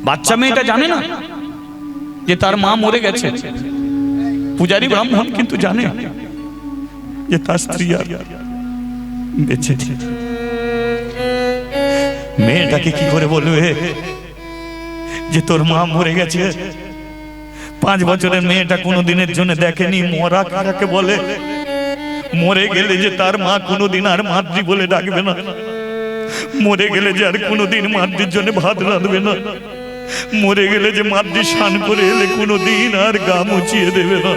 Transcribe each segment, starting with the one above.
বাচ্চা মেয়েটা জানে না যে তার মা মরে গেছে। পূজারী ব্রাহ্মণ কিন্তু জানে যে তার স্ত্রী আর বেঁচে। মেয়েটাকে কি করে বলবে যে তোর মা মরে গেছে? 5 বছরের মেয়েটা কোনোদিনের জন্য দেখেনি মরা কাকে বলে। মরে গেলে যে তার মা কোনোদিন আর মাতৃ বলে ডাকবে না, মরে গেলে যে আর কোনোদিন মাতৃর জন্য ভাত রাঁধবে না, মরে গেলে যে মাতৃ স্নান করে এলে কোনোদিন আর গা মুছিয়ে দেবে না,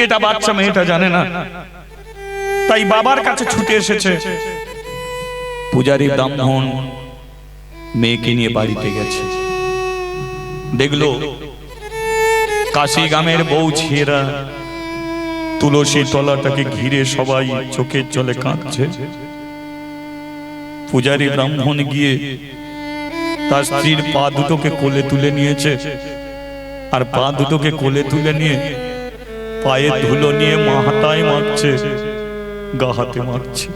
এটা বাচ্চা মেয়েটা জানে না। তাই বাবার কাছে ছুটে এসেছে। পূজারী ব্রাহ্মণ মেয়েকে নিয়ে বাড়িতে গেছে, দেখলো কাশি গ্রামের বউ ছেঁড়া তুলসী তলাটাকে ঘিরে সবাই চোখের জলে কাঁদছে। পূজারী ব্রাহ্মণ গিয়ে তার স্ত্রীর পা দুটোকে কোলে তুলে নিয়েছে, আর পা দুটোকে কোলে তুলে নিয়ে পায়ে ধুলো নিয়ে মাথায় মাখছে, গা হাতে মাখছে।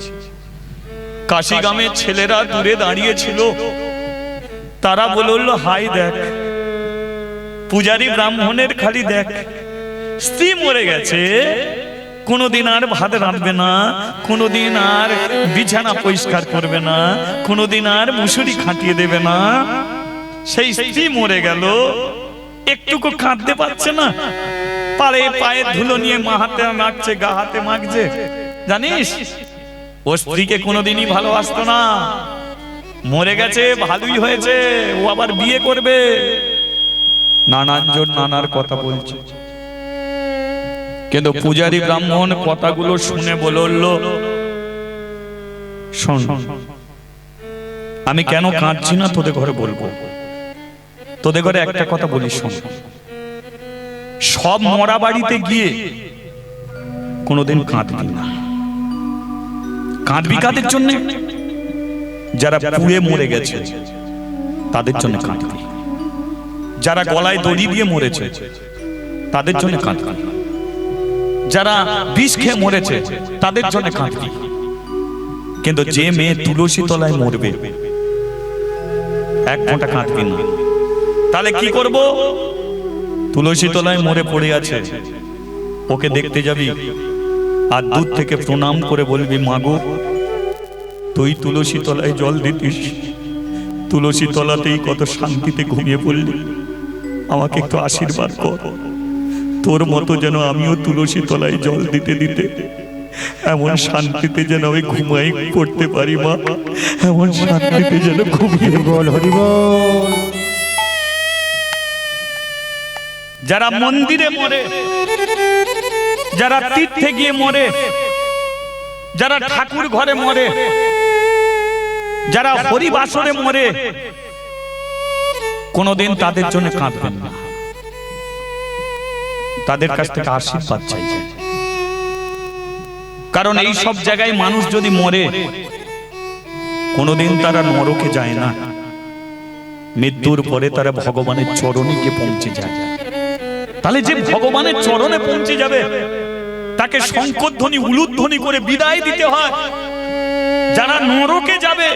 কাশি গ্রামের ছেলেরা দূরে দাঁড়িয়ে ছিল, তারা বলল হাই দেখ, পূজারী ব্রাহ্মণের খালি দেখ, স্ত্রী মরে গেছে, কোনোদিন আর ভাত রাঁধবে না, কোনোদিন আর বিছানা পরিষ্কার করবে না, কোনোদিন আর মুসুরি খাটিয়ে দেবে না। সেই স্ত্রী মরে গেল, একটুকু কাঁদতে পারছে না, পায়ে পায়ে ধুলো নিয়ে মাথাতে মাখছে, গা হাতে মাখছে। জানিস ও স্ত্রীকে কোনোদিনই ভালোবাসতো না, মরে গেছে, ভালোই হয়েছে, ও আবার বিয়ে করবে। নানানজন নানার কথা বলছে, কিন্তু পূজারী ব্রাহ্মণ কথাগুলো শুনে বলল, শোন, আমি কেন কাঁদছি না তোদের ঘরে বলবো, তোদের ঘরে একটা কথা বলি শোন। সব মরা বাড়িতে গিয়ে কোনোদিন কাঁদবি না। কাঁদবি কাদের জন্য? যারা পুড়ে মরে গেছে তাদের জন্য কাঁদবি। যারা গলায় দড়ি দিয়ে মরেছে তাদের জন্য কাঁদবি। যারা বিষ খেয়ে মরেছে তাদের জন্য কাঁদবি। কিন্তু যে মেয়ে তুলসী তলায় মরবে, 1 ঘন্টা কাঁদবি না। তাহলে কি করব? তুলসী তলায় মরে পড়ে আছে, ওকে দেখতে যাবি আর দূর থেকে প্রণাম করে বলবি, মাগো তুই তুলসী তলায় জল দিতিস, তুলসী তলাতেই কত শান্তিতে ঘুমিয়ে পড়লি, আমাকে একটু আশীর্বাদ কর, তোর মতো যেন আমিও তুলসী তলায় জল দিতে দিতে এমন শান্তিতে যেন আমি ঘুমাই পড়তে পারি মা, এমন শান্তিতে যেন ঘুমিয়ে। বল হরি বল। যারা মন্দিরে মরে, যারা তীর্থে গিয়ে মরে, যারা ঠাকুর ঘরে মরে, যারা হরিবাসরে মরে, কোনদিন তাদের জন্য কাঁদবেন না, তাদের কাছ থেকে আশীর্বাদ চাইবেন। কারণ এই সব জায়গায় মানুষ যদি মরে, কোনদিন তারা নরকে যায় না, মৃত্যুর পরে তারা ভগবানের চরণে গিয়ে পৌঁছে যায়। তাহলে যে ভগবানের চরণে পৌঁছে যাবে তাকে শঙ্করধ্বনি উলুধ্বনি করে বিদায় দিতে হয়। যারা নরকে যাবে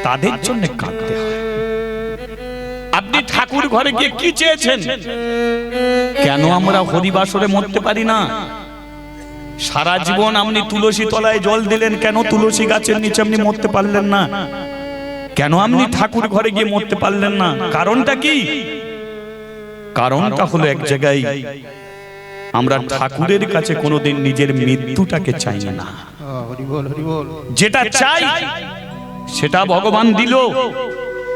তাদের জন্য কাঁদতে হয়। আপনি ঠাকুর ঘরে গিয়ে কি চেয়েছেন? কেন আমরা হরিবাসরে মরতে পারি না? সারা জীবন আপনি তুলসী তলায় জল দিলেন, কেন তুলসী গাছের নিচে আপনি মরতে পারলেন না? কেন আপনি ঠাকুর ঘরে গিয়ে মরতে পারলেন না? কারণটা কি? কারণটা হলো এক জায়গায় আমরা ঠাকুরের কাছে কোনোদিন নিজের মৃত্যুটাকে চাই না। যেটা চাই সেটা ভগবান দিল,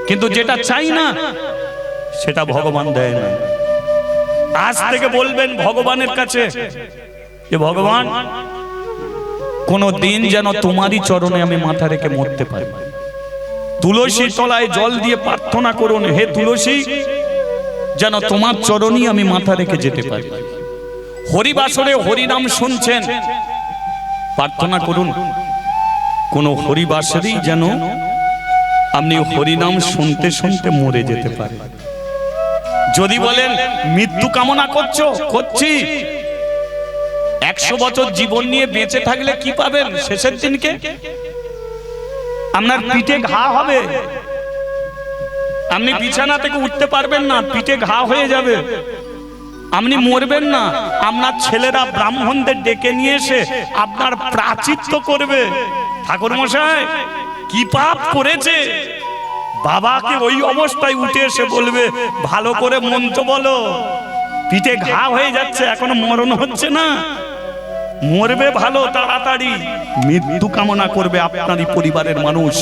কিন্তু যেটা চাই না সেটা ভগবান দেয় না। আজ থেকে বলবেন ভগবানের কাছে যে ভগবান, কোন দিন যেন তোমারই চরণে আমি মাথা রেখে মরতে পারি। তুলসী তলায় জল দিয়ে প্রার্থনা করুন, হে তুলসী, যেন তোমার চরণই আমি মাথা রেখে যেতে পারি। হরিবাসরে হরিনাম শুনছেন, প্রার্থনা করুন কোন হরিবাসরেই যেন আপনি হরিনাম শুনতে শুনতে মরে যেতে পারে। যদি বলেন মৃত্যু কামনা করছো, করছি, 100 বছর জীবন নিয়ে বেঁচে থাকলে কি পাবেন? শেষের দিনকে আপনার পিঠে ঘা হবে, আপনি বিছানা থেকে উঠতে পারবেন না, পিঠে ঘা হয়ে যাবে, আপনি মরবেন না, আপনার ছেলেরা ব্রাহ্মণদের ডেকে নিয়ে এসে আপনার প্রাচিত্য করবে। ঠাকুর মশাই কি পাপ করেছে, বাবাকে ওই অবস্থায় উঠে এসে বলবে ভালো করে মন্ত্র বলো, পিঠে ঘা হয়ে যাচ্ছে, এখনো মরণ হচ্ছে না, মরবে ভালো তাড়াতাড়ি, মৃত্যু কামনা করবে আপনারই পরিবারের মানুষ।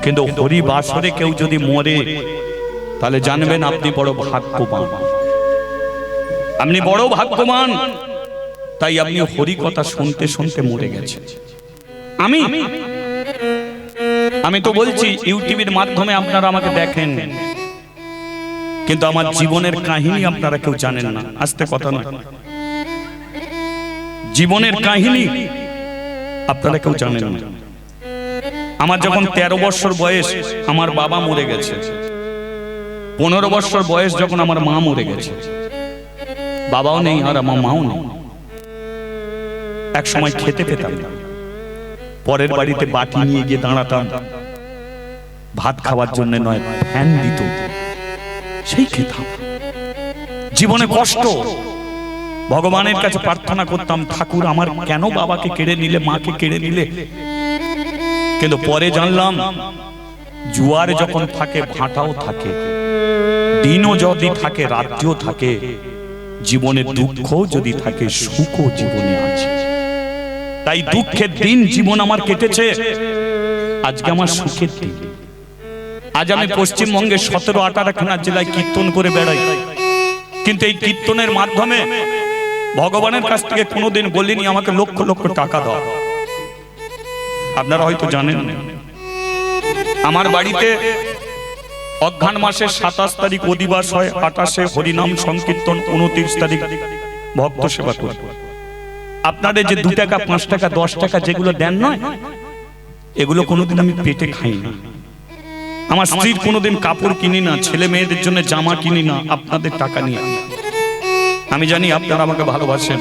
কিন্তু হরিবাসরে কেউ যদি মরে তাহলে জানবেন আপনি বড় ভাগ্যবান, আপনি বড় ভাগ্যবান। তাই আপনি হরি কথা শুনতে শুনতে মরে গেছেন। আমি তো বলছি ইউটিউবের মাধ্যমে আপনারা আমাকে দেখেন, কিন্তু আমার জীবনের কাহিনী আপনারা কেউ জানেন না। আস্তে কথা নয়, জীবনের কাহিনী আপনারা কেউ জানেন না। আমার যখন 13 বছর বয়স আমার বাবা মরে গেছে, 15 বছর বয়স যখন আমার মা মরে গেছে, বাবাও নেই আর আমার মাও নেই। এক সময় খেতে পেতাম না, পরের বাড়িতে বাটি নিয়ে গিয়ে দাঁড়াতাম, ভাত খাওয়ার জন্য নয়, ফ্যান দিত, সেই খেতাম। জীবনে কষ্ট, ভগবানের কাছে প্রার্থনা করতাম, ঠাকুর আমার কেন বাবাকে কেড়ে নিলে, মাকে কেড়ে নিলে। কিন্তু পরে জানলাম জুয়ার যখন থাকে ভাটাও থাকে, দিনও যদি থাকে রাত্রিও থাকে, জীবনে দুঃখ যদি থাকে সুখও জীবনে আছে। তাই দুঃখের দিন জীবন আমার কেটেছে, আজকে আমার সুখের দিন। আজ আমি পশ্চিমবঙ্গের 17-18খানা জেলায় কীর্তন করে বেড়াই, কিন্তু এই কীর্তনের মাধ্যমে ভগবানের কাছ থেকে কোনোদিন বলিনি আমাকে লক্ষ লক্ষ টাকা দাও। আপনারা হয়তো জানেন না, আমার বাড়িতে অঘ্রাণ মাসের 27 তারিখ অধিবাস হয়, 28-এ হরিনাম সংকীর্তন, 29 তারিখ ভক্ত সেবা করি। আপনাদের যে 2 টাকা 5 টাকা 10 টাকা যেগুলো দেন নয়, এগুলো কোনোদিন আমি পেটে খাই না। আমার স্ত্রীর কোনোদিন কাপড় কিনি না, ছেলে মেয়েদের জন্য জামা কিনি না, আপনাদের টাকা নিয়ে। আমি জানি আপনারা আমাকে ভালোবাসেন,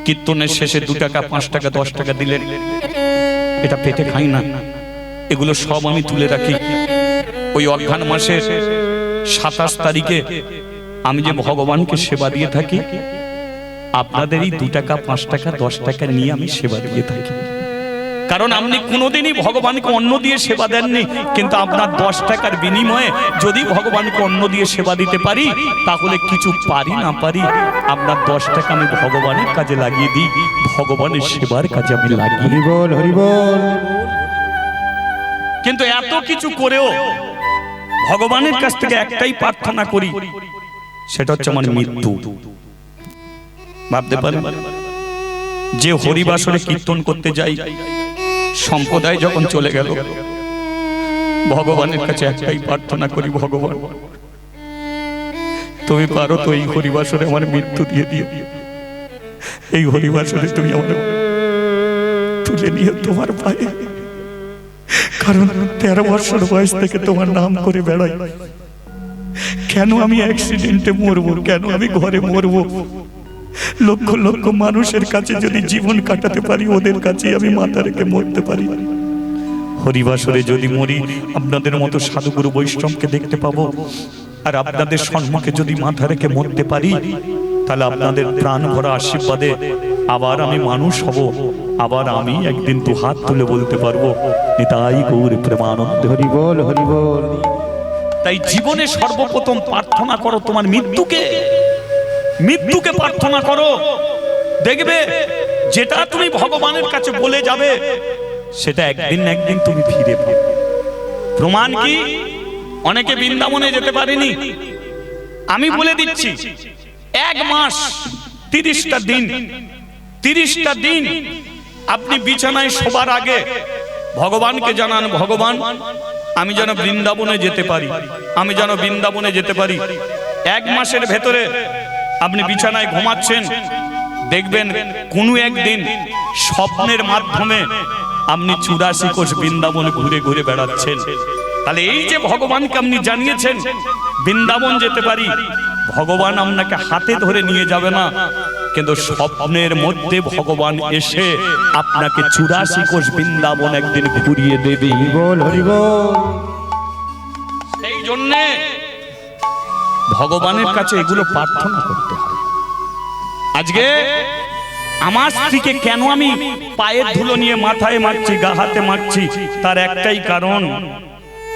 কীর্তনের শেষে 2 টাকা 5 টাকা 10 টাকা দিলেন, এটা পেটে খাই না, এগুলো সব আমি তুলে রাখি। ওই অঘ্রাণ মাসের 27 তারিখে আমি যে ভগবানকে সেবা দিয়ে থাকি, আপনাদের এই 2 টাকা 5 টাকা 10 টাকা নিয়ে আমি সেবা দিয়ে থাকি। কারণ আপনি কোনোদিনই ভগবানকে অন্ন দিয়ে সেবা দেননি, কিন্তু আপনার 10 টাকার বিনিময়ে যদি ভগবানকে অন্ন দিয়ে সেবা দিতে পারি, তাহলে কিছু পারি না পারি আপনার 10 টাকা আমি ভগবানের কাজে লাগিয়ে দিই, ভগবানের সেবার কাজে আমি লাগিয়ে। হরি বল হরি বল। কিন্তু এত কিছু করেও ভগবানের কাছ থেকে একটাই প্রার্থনা করি, সেটা হচ্ছে আমার মৃত্যু। ভাবতে পারেন, যে হরিবাসরে কীর্তন করতে যাই, সম্প্রদায় যখন চলে গেল, ভগবানের কাছে একটাই প্রার্থনা করি, ভগবান তুমি পারো তো এই হরিবাসরে আমার মৃত্যু দিয়ে দিও, এই হরিবাসরে তুমি আমার তুলে নিয়ে তোমার পায়ে। কারণ 13 বছর বয়স থেকে তোমার নাম করে বেড়াই, কেন আমি অ্যাক্সিডেন্টে মরবো, কেন আমি ঘরে মরবো? লক্ষ লক্ষ মানুষের কাছে যদি জীবন কাটাতে পারি, ওদের কাছে আমি মাথা রেখে মরতে পারি। হরিবাসরে যদি মরি, আপনাদের মতো সাধুগুরু বৈষ্ণবকে দেখতে পাবো, আর আপনাদের সম্মুখে যদি মাথা রেখে মরতে পারি, তাহলে আপনাদের প্রাণ ভরা আশীর্বাদে আবার আমি মানুষ হব, আবার আমি একদিন 2 হাত তুলে বলতে পারবো নিতাই গৌর প্রেমানন্দ হরি বল হরি বল। তাই জীবনে সর্বপ্রথম প্রার্থনা করো তোমার মৃত্যুকে, মৃত্যুকে প্রার্থনা করো, দেখবে যেটা তুমি ভগবানের কাছে বলে যাবে, সেটা একদিন না একদিন তুমি ফিরে পাবে। প্রমাণ কি? অনেকে বৃন্দাবনে যেতে পারেনি, আমি বলে দিচ্ছি 1 মাস 30টা দিন, 30টা দিন আপনি বিছানায় শোবার আগে ভগবানকে জানান, ভগবান আমি যেন বৃন্দাবনে যেতে পারি, আমি যেন বৃন্দাবনে যেতে পারি। 1 মাসের ভেতরে আপনি বিছানায় ঘুমাচ্ছেন, দেখবেন কোনো একদিন স্বপ্নের মাধ্যমে আপনি 84 কোষ বৃন্দাবন ঘুরে ঘুরে বেড়াচ্ছেন। তাহলে এই যে ভগবানকে আপনি জানিয়েছেন বৃন্দাবন যেতে পারি, ভগবান আপনাকে হাতে ধরে নিয়ে যাবে না, কিন্তু স্বপ্নের মধ্যে ভগবান এসে আপনাকে 84 কোষ বৃন্দাবন একদিন ঘুরিয়ে দেবে। হরি বল হরি বল। জন্যে ভগবানের কাছে এগুলো প্রার্থনা করতে হয়। আজকে আমার স্ত্রীকে কেন আমি পায়ের ধুলো নিয়ে মাথায় মারছি, গা হাতে মারছি, তার একটাই কারণ,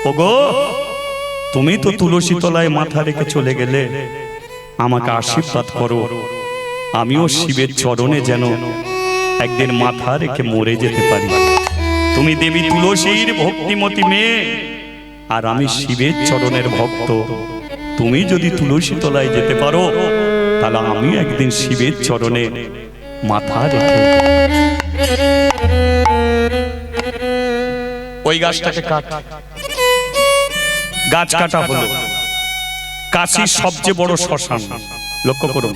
ওগো তুমি তো তুলসী তলায় মাথা রেখে চলে গেলে, আমাকে আশীর্বাদ করো আমিও শিবের চরণে যেন একদিন মাথা রেখে মরে যেতে পারি। তুমি দেবী তুলসীর ভক্তিমতী মেয়ে, আর আমি শিবের চরণের ভক্ত। তুমি যদি তুলসী তলায় যেতে পারো, তাহলে আমি একদিন শিবের চরণে মাথা রেখে ওই গাছটাকে কাট। গাছ কাটা হলো। কাশীর সবচেয়ে বড় শ্মশান, লক্ষ্য করুন,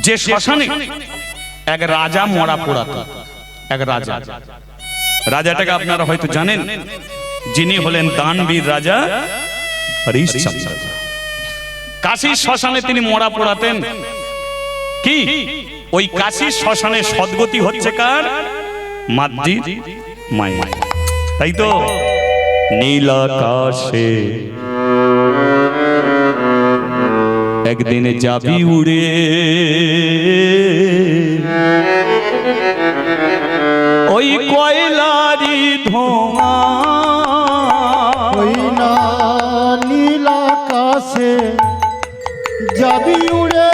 যে শ্মশানে এক রাজা মরা পোড়াত। এক রাজা, রাজাটাকে আপনারা হয়তো জানেন, যিনি হলেন দানবীর রাজা হরিশ্চন্দ্র। কাশীর শ্মশানে তিনি মরা পোড়াতেন। কি ওই কাশীর শ্মশানে সদ্গতি হচ্ছে কার? মাদ্রির মায়ের। তাই তো নীল আকাশে একদিন যাবি উড়ে, ওই কয়লারি ধোঁয়া, ওই না নীল আকাশে যাবি উড়ে,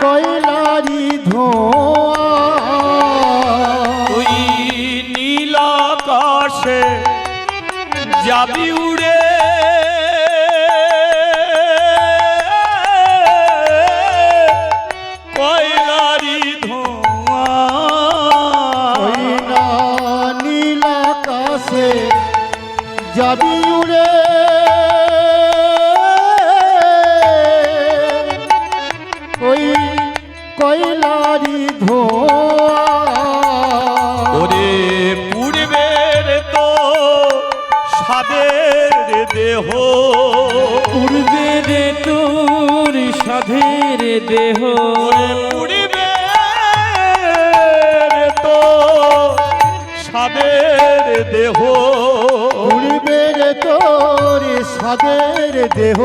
কয়লারি ধোঁয়া, ওই নীল আকাশে যাবি উড়ে, কয়লারি ধোঁয়া, ওই না নীল আকাশে যাবি উড়ে, ওই কয়লারি ধোঁয়া। ওরে পূর্বের তো সাদের দেহ, পূর্বের তোর সাধের দেহ, ওরে পূর্বের তো সাদের দেহ, পূর্বের তোর সাদের দেহ,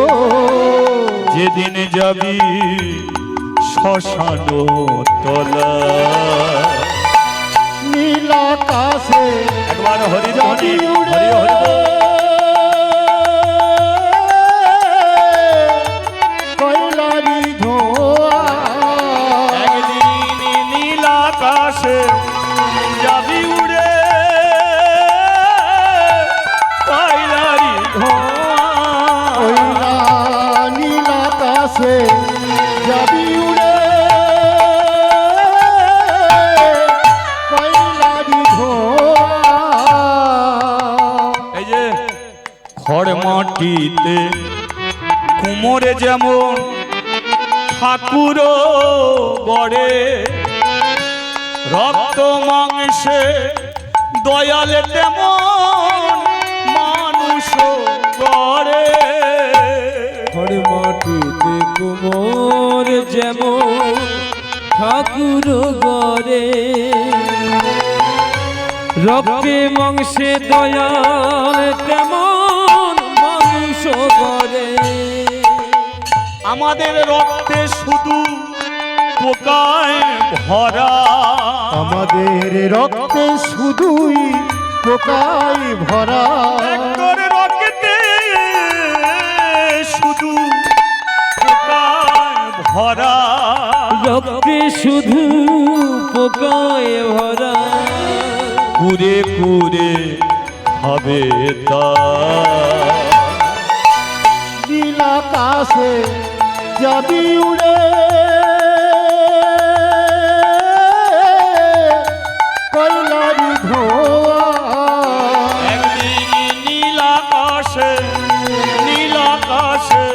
যেদিন যাবি শ্মশান তলা। নীল আকাশে একবার হরি যাবি হরি উড়ে, হরি হরি। কয়লারি ধোঁয়া, একদিন নীল আকাশে যাবি উড়ে, কয়লারি ধোঁয়া, ওই না নীল আকাশে যাবি উড়ে, কয়লারি ধোঁয়া। এই যে খড় মাটিতে কুমোরে যেমন ঠাকুর গড়ে, রক্ত মাংসে দয়ালে তেমন মানুষ গড়ে। খড় মাটিতে কুমোর যেমন ঠাকুর গড়ে, রক্তে মাংসে দয়াল তেমন মানুষ গড়ে। আমাদের রক্তে শুধু পোকায় ভরা, আমাদের রক্তে শুধুই পোকাই ভরা, একর রক্তে শুধু পোকায় ভরা, রক্তে শুধু পোকায় ভরা, কুরে কুরে হবে তা। নীল আকাশে যাবি উড়ে, কয়লারি ধোঁয়া, একদিন নীল আকাশে, নীল আকাশে,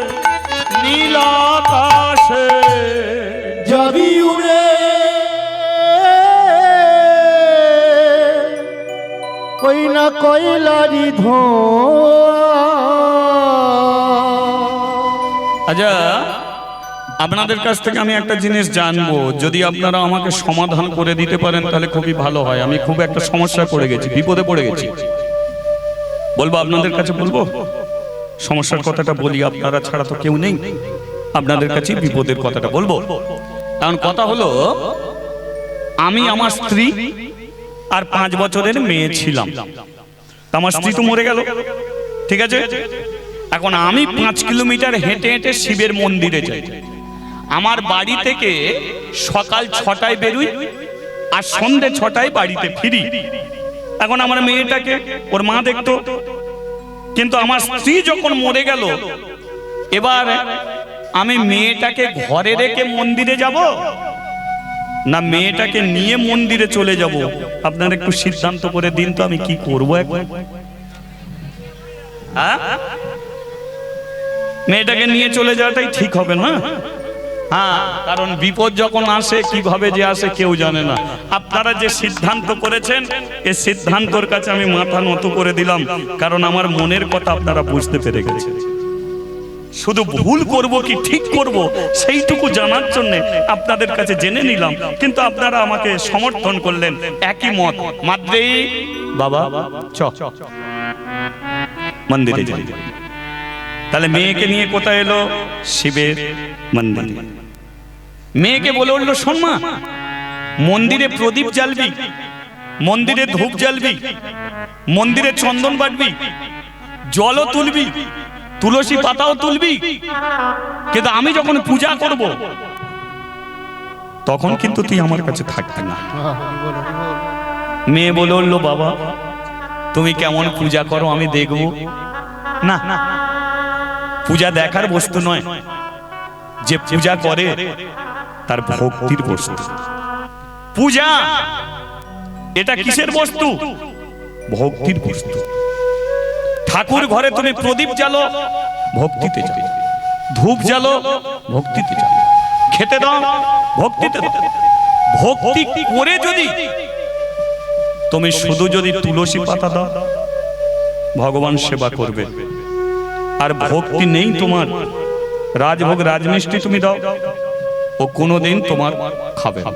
নীল আকাশে যাবি উড়ে, কই না কয়লারি ধোঁয়া। আচ্ছা, আপনাদের কাছ থেকে আমি একটা জিনিস জানবো, যদি আপনারা আমাকে সমাধান করে দিতে পারেন তাহলে খুবই ভালো হয়। আমি খুব একটা সমস্যা পড়ে গেছি, বিপদে পড়ে গেছি। বলবো আপনাদের কাছে, বলবো সমস্যার কথাটা বলি, আপনারা ছাড়া তো কেউ নেই, আপনাদের কাছে বিপদের কথাটা বলবো। কারণ কথা হলো, আমি আমার স্ত্রী আর 5 বছরের মেয়ে ছিলাম। আমার স্ত্রী তো মরে গেল, ঠিক আছে। এখন আমি 5 কিলোমিটার হেঁটে হেঁটে শিবের মন্দিরে যাই। আমার বাড়ি থেকে সকাল 6টায় বেরোই আর সন্ধ্যে 6টায় বাড়িতে ফিরি। এখন আমার মেয়েটাকে ওর মা দেখতো, কিন্তু আমার স্ত্রী যখন মরে গেল, এবার আমি মেয়েটাকে ঘরে রেখে মন্দিরে যাব না মেয়েটাকে নিয়ে মন্দিরে চলে যাব? আপনারা একটু সিদ্ধান্ত করে দিন তো, আমি কি করব এখন? মেয়েটাকে নিয়ে চলে যাওয়াটাই ঠিক হবে না? হ্যাঁ, কারণ বিপদ যখন আসে কিভাবে যে আসে কেউ জানে না। আপনারা যে সিদ্ধান্ত করেছেন, এই সিদ্ধান্তর কাছে আমি মাথা নত করে দিলাম, কারণ আমার মনের কথা আপনারা বুঝতে পেরে গেছেন। শুধু ভুল করব কি ঠিক করব সেইটুকু জানার জন্য আপনাদের কাছে জেনে নিলাম, কিন্তু আপনারা আমাকে সমর্থন করলেন, একই মত। মাদ্রে বাবা চ মন্দিরে যাই। তাহলে মেয়েকে নিয়ে কোথায় এলো? শিবের মন্দির। মেয়েকে বলে উঠলো, শোন মা, মন্দিরে প্রদীপ জ্বালবি, মন্দিরে ধূপ জ্বালবি, মন্দিরে চন্দন বাটবি, জলও তুলবি, তুলসী পাতাও তুলবি, কিন্তু আমি যখন পূজা করব তখন কিন্তু তুই আমার কাছে থাকবি না। মেয়ে বলে উঠলো, বাবা তুমি কেমন পূজা করো আমি দেখব না। পূজা দেখার বস্তু নয়, যে পূজা করে তার ভক্তির বস্তু। পূজা এটা কিসের বস্তু? ভক্তির বস্তু। ঠাকুর ঘরে তুমি প্রদীপ জ্বালো, ভক্তিতে জ্বালো, ধূপ জ্বালো, ভক্তিতে জ্বালো, খেতে দাও, ভক্তিতে দাও। ভক্তি করে যদি তুমি শুধু যদি তুলসী পাতা দাও, ভগবান সেবা করবে। আর ভক্তি নেই তোমার, রাজভোগ রাজমিষ্টি তুমি দাও, ও কোনোদিন তোমার খাবে না।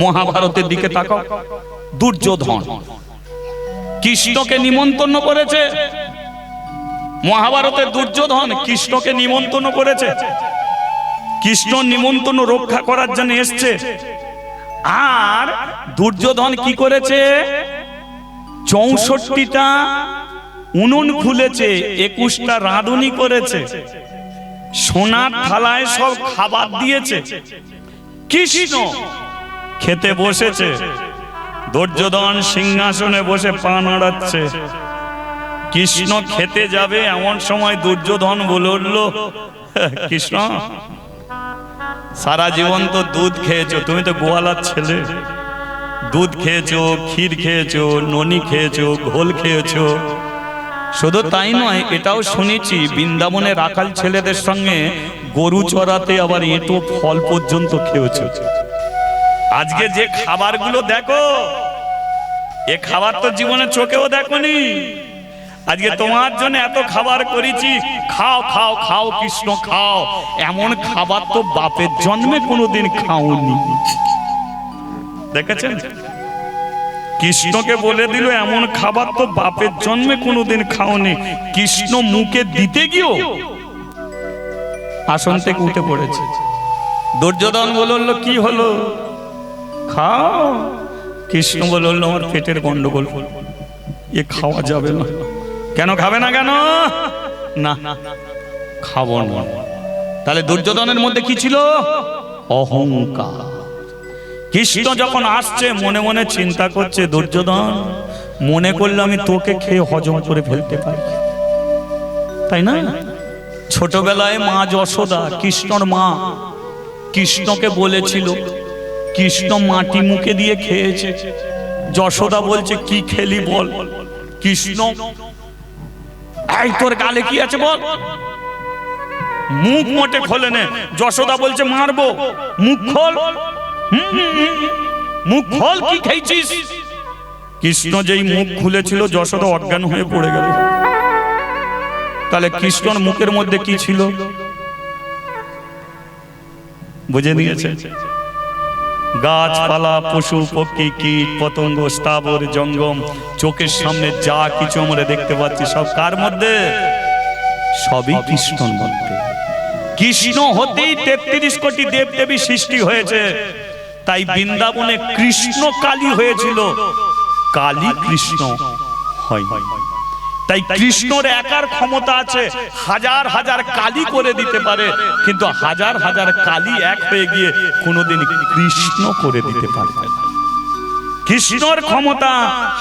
মহাভারতের দিকে তাকাও, দুর্যোধন কৃষ্ণকে নিমন্ত্রণ করেছে। মহাভারতের দুর্যোধন কৃষ্ণকে নিমন্ত্রণ করেছে, কৃষ্ণ নিমন্ত্রণ রক্ষা করার জন্য এসছে। আর দুর্যোধন কি করেছে? 64টা উনুন খুলেছে, 21টা রাঁধুনি করেছে, সোনার থালায় সব খাবার দিয়েছে। কৃষ্ণ খেতে বসেছে, দুর্যোধন সিংহাসনে বসে পা নাড়াচ্ছে। কৃষ্ণ খেতে যাবে এমন সময় দুর্যোধন বলে উঠল, কৃষ্ণ সারা জীবন তো দুধ খেয়েছো, তুমি তো গোয়ালার ছেলে, দুধ খেয়েছো, ক্ষীর খেয়েছো, ননি খেয়েছো, ঘোল খেয়েছো। শুধু তাই নয়, এটাও শুনেছি বৃন্দাবনে রাখাল ছেলেদের সঙ্গে গরু চড়াতে আবার এঁটো ফল পর্যন্ত খেয়েছো। আজকে যে খাবারগুলো দেখো, এ খাবার তো জীবনে চোখেও দেখোনি। আজকে তোমার জন্য এত খাবার করেছি, খাও খাও খাও কৃষ্ণ খাও। এমন খাবার তো বাপের জন্মে কোনোদিন খাওনি। দেখেছেন? কৃষ্ণকে বলে দিল এমন খাবার তো বাপের জন্মে কোনোদিন খাওনি। কৃষ্ণ মুখে দিতে গিয়েও আসন থেকে উঠে পড়েছে। দুর্যোধন বলল, কি হলো? খাও। কৃষ্ণ বলল, আমার পেটের গন্ডগোল, এ খাওয়া যাবে না। কেন খাবে না? কেন না খাবো না। তাহলে দুর্যোধনের মধ্যে কি ছিল? অহংকার। কৃষ্ণ যখন আসছে মনে মনে চিন্তা করছে, দুর্যোধন মনে করলে আমি তোকে খেয়ে হজম করে ফেলতে পারি, তাই না? ছোটবেলায় মা যশোদা, কৃষ্ণর মা, কৃষ্ণকে বলেছিল, কৃষ্ণ মাটি মুখে দিয়ে খেয়েছে। যশোদা বলছে, কি খেলি বল? কৃষ্ণ, এই তোর গালে কি আছে বল? মুখ মোটে খোলে নে। যশোদা বলছে, মারবো, মুখ খোল, মুখ খোল, কি খেয়েছিস? কৃষ্ণ যেই মুখ খুলেছিল, যশোদা অজ্ঞান হয়ে পড়ে গেল। তাহলে কৃষ্ণর মুখের মধ্যে কি ছিল? বুঝে নিয়েছে? গাছপালা, পশু পক্ষী, কীট পতঙ্গ, স্থাবর জঙ্গম, চোখের সামনে যা কিছু আমরা দেখতে পাচ্ছি সব কার মধ্যে? সবই কৃষ্ণর মধ্যে। কৃষ্ণ হতেই 33 কোটি দেবদেবী সৃষ্টি হয়েছে। তাই বৃন্দাবনে কৃষ্ণ কালী হয়েছিল, কালী কৃষ্ণ হয়। তাই কৃষ্ণর একার ক্ষমতা আছে, হাজার হাজার কালী করে দিতে পারে, কিন্তু হাজার হাজার কালী এক হয়ে গিয়ে কোনোদিন কৃষ্ণ করে দিতে পারবে না। কৃষ্ণর ক্ষমতা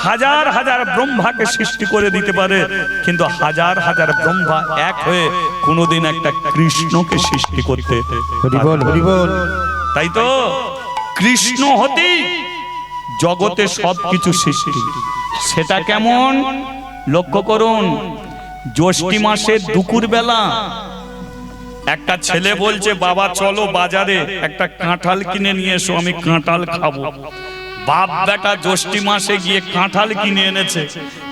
হাজার হাজার ব্রহ্মাকে সৃষ্টি করে দিতে পারে, কিন্তু হাজার হাজার ব্রহ্মা এক হয়ে কোনোদিন একটা কৃষ্ণকে সৃষ্টি করতে হরিবল হরিবল। তাই তো কৃষ্ণ হতেই জগতে সবকিছু সৃষ্টি। সেটা কেমন লক্ষ্য করুন। জ্যৈষ্ঠ মাসের দুপুর বেলা একটা ছেলে বলছে, বাবা চলো বাজারে একটা কাঁঠাল কিনে নিয়ে এসো, আমি কাঁঠাল খাবো। বাপ বেটা জ্যৈষ্ঠ মাসে গিয়ে কাঁঠাল কিনে এনেছে।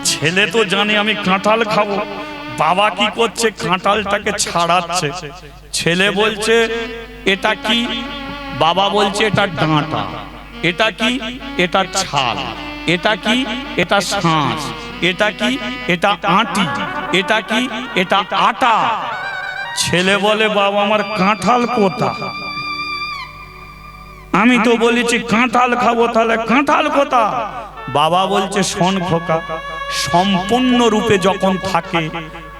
ছেলে তো জানে আমি কাঁঠাল খাবো, বাবা কি করছে, কাঁঠালটাকে ছাড়াচ্ছে। ছেলে বলছে এটা কি? বাবা বলছে এটা ডাঁটা। এটা কি? এটা ছাল। এটা কি? এটা শাঁস। এটা কি? এটা আটি। এটা কি? এটা আটা। ছেলে বলে বাবা আমার কাঁঠাল কোথা? আমি তো বলেছি কাঁঠাল খাবো, তাহলে কাঁঠাল কোথা? বাবা বলছে শোন খোকা, সম্পূর্ণ রূপে যখন থাকে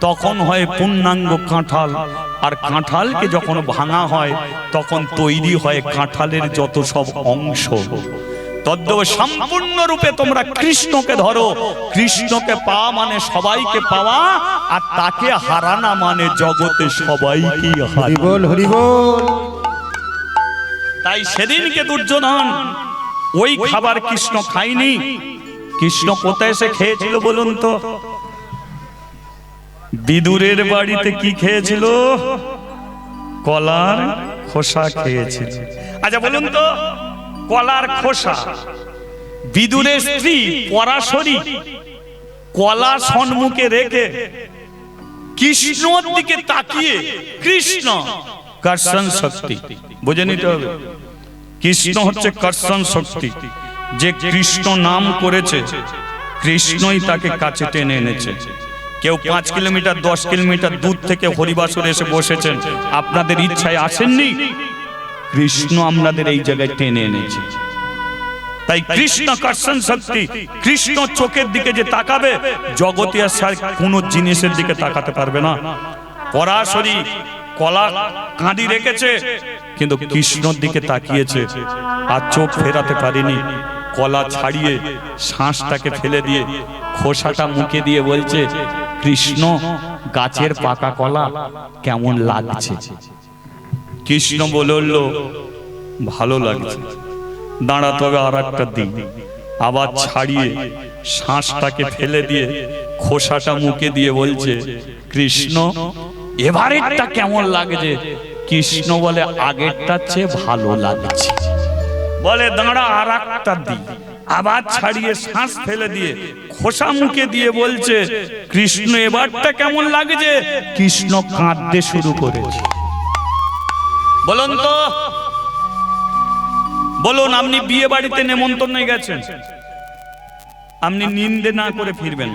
তখন হয় পূর্ণাঙ্গ কাঁঠাল, আর কাঁঠালকে যখন ভাঙা হয় তখন তৈরি হয় কাঁঠালের যত সব অংশ। তদ্দেব সম্পূর্ণ রূপে তোমরা কৃষ্ণকে ধরো। কৃষ্ণকে পাওয়া মানে সবাইকে পাওয়া, আর তাকে হারানা মানে জগতে সবাইকে হরিবল হরিবল। তাই সেদিনকে দুর্যোধন ওই খাবার কৃষ্ণ খায়নি। কৃষ্ণ কোথায় এসে খেয়েছিল বলুন তো? বিদুরের বাড়িতে কি খেয়েছিল? কলার খোসা খেয়েছিল। আচ্ছা বলুন তো, কলার খোসা, বিদুরের স্ত্রী পরাশরী কলা সম্মুখে রেখে কৃষ্ণর দিকে তাকিয়ে, কৃষ্ণ কর্ষণ শক্তি, বুঝে নিতে হবে। কৃষ্ণ হচ্ছে কর্ষণ শক্তি। যে কৃষ্ণ নাম করেছে কৃষ্ণই তাকে কাছে টেনে এনেছে। কেউ 5 কিলোমিটার 10 কিলোমিটার দূর থেকে হরিবাসরে এসে বসেছেন, আপনাদের ইচ্ছায় আসেননি, কৃষ্ণ আমাদের এই জায়গায় টেনে এনেছে। তাই কৃষ্ণ কর্ষণ শক্তি। কৃষ্ণ চোখের দিকে যে তাকাবে, জগতে আর কোন জিনিসের দিকে তাকাতে পারবে না। পরাশরী কলা কাঁদি রেখেছে, কিন্তু কৃষ্ণর দিকে তাকিয়েছে আর চোখ ফেরাতে পারেনি। কলা ছাড়িয়ে শ্বাসটাকে ফেলে দিয়ে খোসাটা মুখে দিয়ে বলছে, কৃষ্ণ গাছের পাকা কলা কেমন লাগছে? কৃষ্ণ বলল ভালো লাগছে, দাঁড়াতে হবে আর একটা দিন। আবার ছাড়িয়ে শ্বাসটাকে ফেলে দিয়ে খোসাটা মুখে দিয়ে বলছে, কৃষ্ণ এবারেরটা কেমন লাগছে? কৃষ্ণ বলে আগেরটার চেয়ে ভালো লাগছে। বলে দাঁড়া আর একটা দিন। আবার ছাড়িয়ে শ্বাস ফেলে দিয়ে খোসা মুখে দিয়ে বলছে, কৃষ্ণ এবারটা কেমন লাগছে? কৃষ্ণ কাঁদতে শুরু করেছে। বলুন তো, বলুন আপনি বিয়ে বাড়িতে নেমন্তন্নে গেছেন, আপনি নিন্দে না করে ফিরবেন।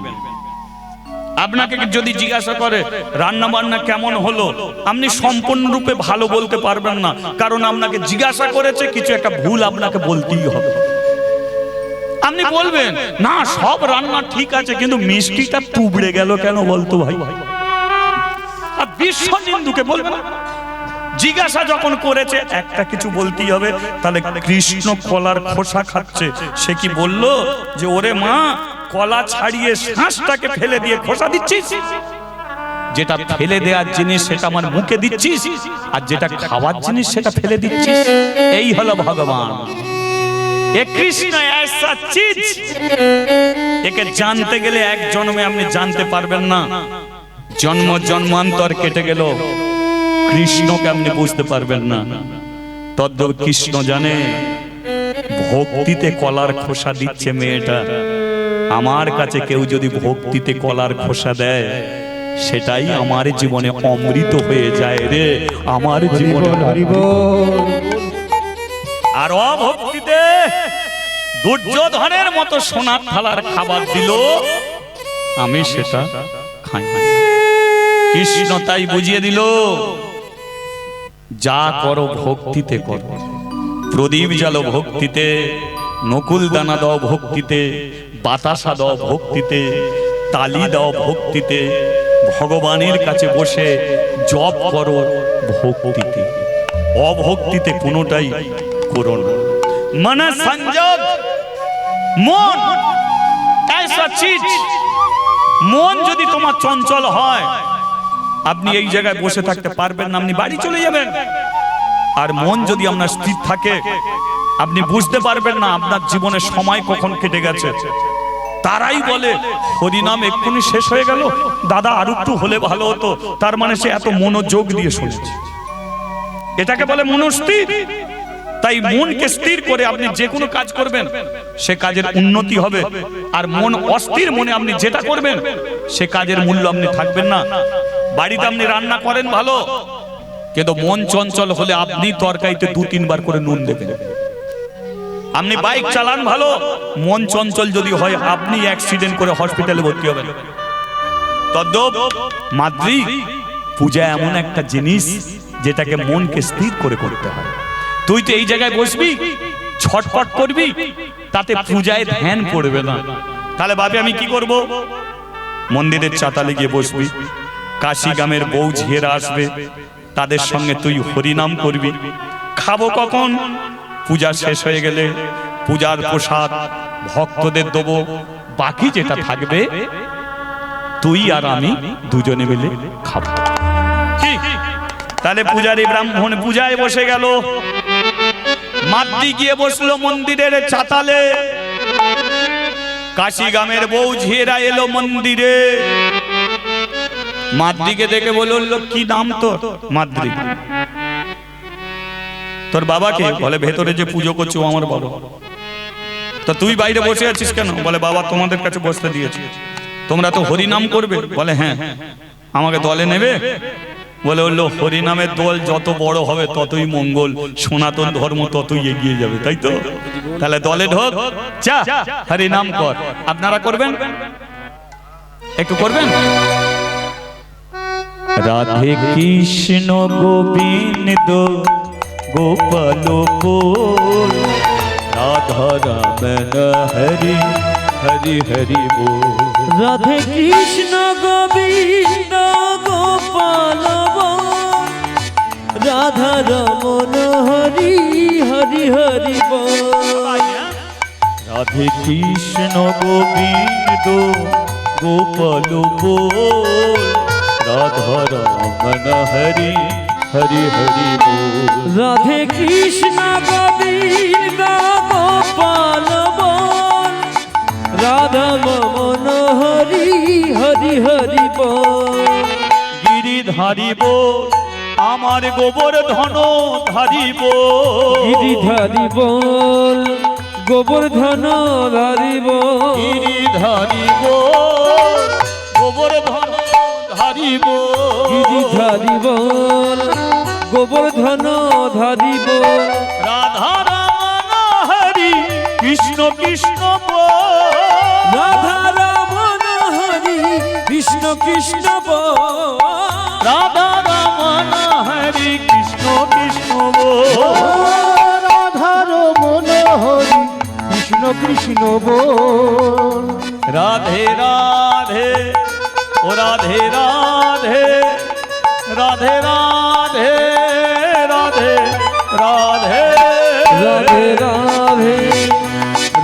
আপনাকে যদি জিজ্ঞাসা করে রান্না বান্না কেমন হলো, আপনি সম্পূর্ণরূপে ভালো বলতে পারবেন না, কারণ আপনাকে জিজ্ঞাসা করেছে, কিছু একটা ভুল আপনাকে বলতেই হবে। আপনি বলবেন না সব রান্না ঠিক আছে, কিন্তু মিষ্টিটা তুবড়ে গেল কেন বলতো ভাই? আর বিশ্ব নিন্দুকে বলবেন। জিজ্ঞাসা যখন করেছে একটা কিছু বলতেই হবে। তাহলে কৃষ্ণ কলার খোসা খাচ্ছে, সে কি বলল যে ওরে মা কলা ছাড়িয়ে শ্বাসটাকে ফেলে দিয়ে খোসা দিচ্ছিস? যেটা ফেলে দেওয়ার জিনিস সেটা আমার মুখে দিচ্ছিস, আর যেটা খাওয়ার জিনিস সেটা ফেলে দিচ্ছিস। এই হলো ভগবান। এ কৃষ্ণ ऐसा चीज, একে জানতে গেলে এক জন্মে আপনি জানতে পারবেন না। জন্ম জন্মান্তর কেটে গেল, কৃষ্ণকে আপনি বুঝতে পারবেন না। তদ্দেব কৃষ্ণ জানে ভক্তিতে কলার খোসা দিচ্ছে মেয়েটা। আমার কাছে কেউ যদি ভক্তিতে কলার খোসা দেয়, সেটাই আমার জীবনে অমৃত হয়ে যায় রে, আমার জীবনে। হরি বল। আর অভক্তিতে দুর্যোধনের মতো সোনার থালার খাবার দিল, আমি সেটা খাই না। কৃষ্ণ তাই বুঝিয়ে দিল, যা করো ভক্তিতে করো। প্রদীপ জ্বালো ভক্তিতে, নকুল দানা দাও ভক্তিতে, বাতাসা দাও ভক্তিতে, তালি দাও ভক্তিতে, ভগবানের কাছে বসে জপ করো ভক্তিতে। অভক্তিতে কোনোটাই করো না। मन संजोग মন ऐसा चीज, মন যদি তোমার চঞ্চল হয়, আপনি এই জায়গায় বসে থাকতে পারবেন না, আপনি বাড়ি চলে যাবেন। আর মন যদি আপনার স্থির থাকে, আপনি বুঝতে পারবেন না আপনার জীবনে সময় কখন কেটে গেছে। তারাই বলে হরিনাম এক্ষুনি শেষ হয়ে গেল, দাদা আর একটু হলে ভালো হতো, তার মানে সে এত মনোযোগ দিয়ে শুনেছে। এটাকে বলে মনস্থির। তাই মনকে স্থির করে আপনি যে কোনো কাজ করবেন, সে কাজের উন্নতি হবে। আর মন অস্থির মনে আপনি যেটা করবেন, সে কাজের মূল্য আপনি থাকবেন না। বাড়িতে আপনি রান্না করেন ভালো, কিন্তু মন চঞ্চল হলে আপনি তরকারিতে 2-3 বার করে নুন দেবেন। আপনি বাইক চালান ভালো, মন চঞ্চল যদি হয়, আপনি অ্যাক্সিডেন্ট করে হসপিটালে ভর্তি হবেন। তদ্রূপ মাতৃ পূজা এমন একটা জিনিস যেটাকে মনকে স্থির করে করতে হয়। তুই তো এই জায়গায় বসবি, ছটপট করবি, তাতে পূজায় ধ্যান পড়বে না। তাহলে ভাবে আমি কি করব? মন্দিরের চাতালে গিয়ে বসবি, কাশি গ্রামের বউ ঝিয়েরা আসবে, তাদের সঙ্গে তুই হরিনাম করবি। খাবো কখন? পূজা শেষ হয়ে গেলে পূজার প্রসাদ ভক্তদের দেবো, বাকি যেটা থাকবে তুই আর আমি দুজনে মিলে খাবো। তাহলে পূজারী ব্রাহ্মণ পূজায় বসে গেল, মাতৃ গিয়ে বসলো মন্দিরের চাতালে, কাশি গ্রামের বউ ঝিয়েরা এলো মন্দিরে। মাতৃকে দেখে বলল, কি নাম তোর? মাতৃ। তোর বাবাকে? বলে ভেতরে যে পুজো করছো আমার বাবা। তা তুই বাইরে বসে আছিস কেন? বলে বাবা তোমাদের কাছে বসতে দিয়েছি, তোমরা তো হরিনাম করবে। বলে হ্যাঁ, আমাকে দলে নেবে? বলে বললো হরিনামের দল যত বড় হবে ততই মঙ্গল, সনাতন ধর্ম ততই এগিয়ে যাবে, তাই তো? তাহলে দলে ঢোক, চা হরিনাম কর। আপনারা করবেন? একটু করবেন? রাধে কৃষ্ণ গোবিন্দ গোপাল বল, রাধা রামন হরি হরি হরি বল। রাধে কৃষ্ণ গোবিন্দ গোপাল বল, রাধা রমন হরি হরি হরি বল। রাধে কৃষ্ণ গোবিন্দ গোপাল বল, রাধা রমন হরি হরি হরি বল। রাধে কৃষ্ণ গোবিন্দ গোপাল বল, রাধা মমন হরি হরি হরি বল। গিরিধারী বল, আমার গোবর্ধন ধারী বল। গিরিধারী বল, গোবর্ধন ধারী বল। গিরিধারী বল, গোবর্ধন ধারী বল। গিরিধারী বল, গোবর্ধন ধারী বল। রাধা রমন হরি কৃষ্ণ কৃষ্ণ বল। রাধা রমন হরি কৃষ্ণ কৃষ্ণ বল। রাধা রমন হরি কৃষ্ণ কৃষ্ণ বল। রাধা রমন হরি কৃষ্ণ কৃষ্ণ বল। রাধে রাধে ও রাধে রাধে, রাধে রাধে রাধে রাধে রাধে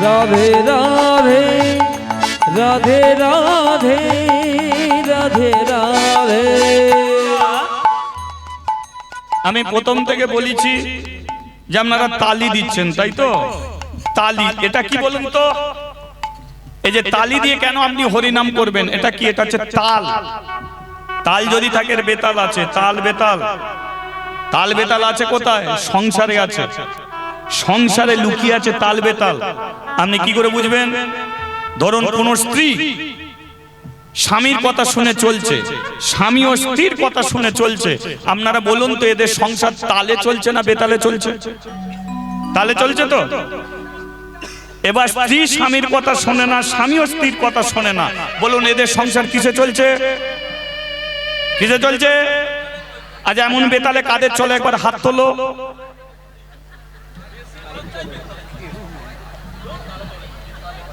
রাধে রাধে রাধে রাধে রাধে রাধে রাধে। আমি প্রথম থেকে বলেছি যে আপনারা তালি দিচ্ছেন, তাই তো? তালি এটা কি বলুন তো? এই যে তালি দিয়ে কেন আপনি হরিনাম করবেন, এটা কি? এটা হচ্ছে তাল। তাল যদি থাকে, বেতাল আছে, তাল বেতাল। তাল বেতাল আছে কোথায়? সংসারে আছে। সংসারে লুকিয়ে আছে তাল বেতাল। আপনি কি করে বুঝবেন? ধরুন কোন স্ত্রী স্বামীর কথা শুনে চলছে, স্বামী ও স্ত্রীর কথা শুনে চলছে, আপনারা বলুন তো এদের সংসার তালে চলছে না বেতালে চলছে? তালে চলছে তো। এবার স্ত্রী স্বামীর কথা শোনে না, স্বামীও স্ত্রীর কথা শোনে না, বলুন এদের সংসার কিসে চলছে? কিসে চলছে? আজ এমন বেতালে কাদের চলে একবার হাত তোলো।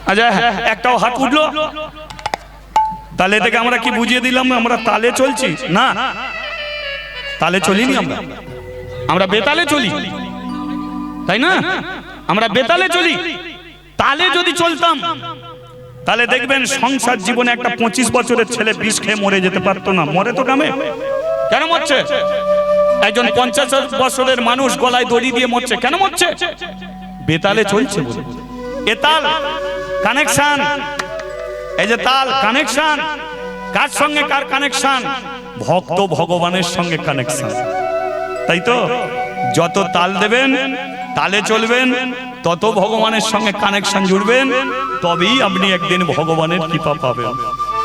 আচ্ছা একটাও হাত উঠলো? তালে থেকে আমরা কি বুঝিয়ে দিলাম আমরা তালে চলছি? না, তালে চলিনি, আমরা বেতালে চলি, তাই না? আমরা বেতালে চলি। তালে যদি চলতাম তাহলে দেখবেন সংসার জীবনে একটা 25 বছরের ছেলে বিষ খেয়ে মরে যেতে পারতো না। মরে তো গ্রামে, কেন মরছে? একজন 50 বছরের মানুষ গলায় দড়ি দিয়ে মরছে, কেন মরছে? বেতালে চলছে বলে। এ তাল কানেকশন, এই যে তাল কানেকশন, কার সঙ্গে কার কানেকশন? ভক্ত ভগবানের সঙ্গে কানেকশন, তাই তো? যত তাল দেবেন, তালে চলবেন, তত ভগবানের সঙ্গে কানেকশন জুড়বেন, তবেই আপনি একদিন ভগবানের কৃপা পাবেন।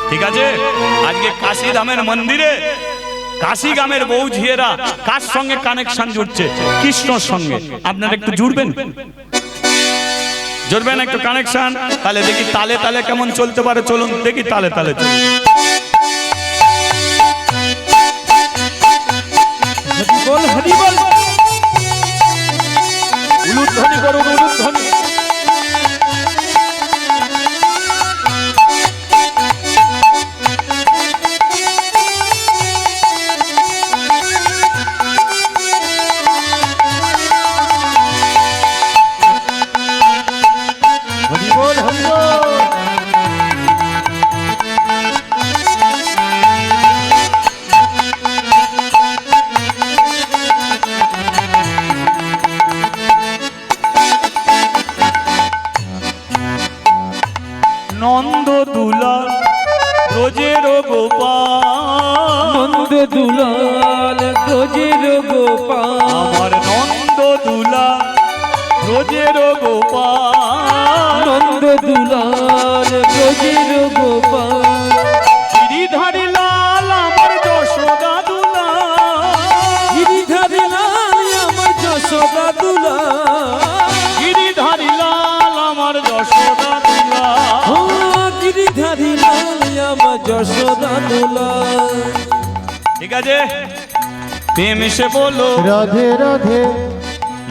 ঠিক আছে? আজকে কাশী ধামের মন্দিরে কাশী গ্রামের বউ ঝিয়েরা কার সঙ্গে কানেকশন জুড়ছে? কৃষ্ণর সঙ্গে। আপনারা একটু জুড়বেন, জুড়বেন একটু কানেকশন, তাহলে দেখি তালে তালে কেমন চলতে পারে। চলুন দেখি তালে তালে চলুন। বল হরি বল, উলুধ্বনি করুন, উলুধ্বনি। হরি বল, হরি বল। নন্দ দুলাল রোজের গোপাল, নন্দ দুলাল ব্রজের গোপাল, আমার নন্দ দুলাল রোজের গোপাল, নন্দ দুলাল ব্রজের গোপাল, গিরিধারী লাল আমার যশোদা দুলাল, গিরিধারী লাল আমার যশোদা দুলাল, গিরিধারী লাল আমার যশোদা দুলাল। ও গিরিধারী লাল আমার যশোদা দুলাল। ঠিক আছে, প্রেম এসে বলো রাধে রাধে।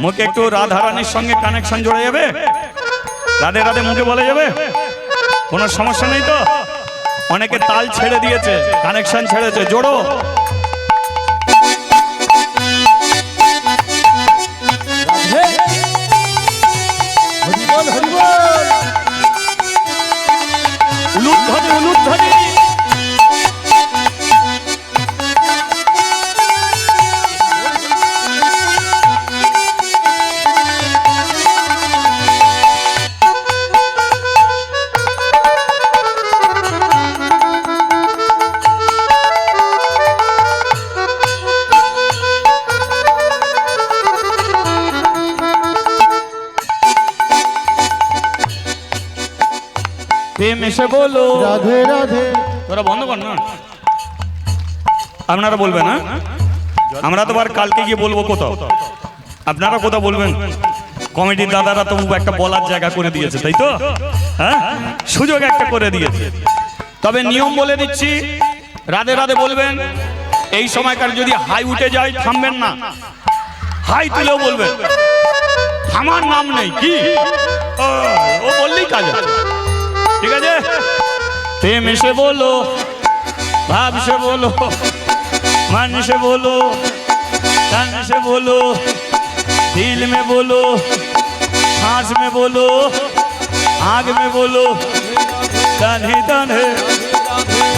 মুখে একটু রাধা রানীর সঙ্গে কানেকশন জোড়া যাবে? রাধে রাধে মুখে বলা যাবে? কোনো সমস্যা নেই তো? অনেকে তাল ছেড়ে দিয়েছে, কানেকশন ছেড়েছে, জোড়ো। হরি বল, হরি বল। উলুধ্বনি, উলুধ্বনি। প্রেম এসে বলো রাধে রাধে। তোরা বন্ধ কর না, আপনারা বলবেন। হ্যাঁ, আমরা তো আর কালকে গিয়ে বলবো কোথাও, আপনারা কোথাও বলবেন। কমিটির দাদারা তো একটা বলার জায়গা করে দিয়েছে, তাই তো? হ্যাঁ, সুযোগ একটা করে দিয়েছে। তবে নিয়ম বলে দিচ্ছি, রাধে রাধে বলবেন। এই সময়কার যদি হাই উঠে যায় থামবেন না, হাই তুলেও বলবেন, থামার নাম নেই। কি ও বললেই কাজ আছে। ঠিক আছে? প্রেম এসে বলো, ভাব से बोलो, मन से बोलो, तन से बोलो, दिल में बोलो, सांस में बोलो, आग में बोलो, तन ही तन है,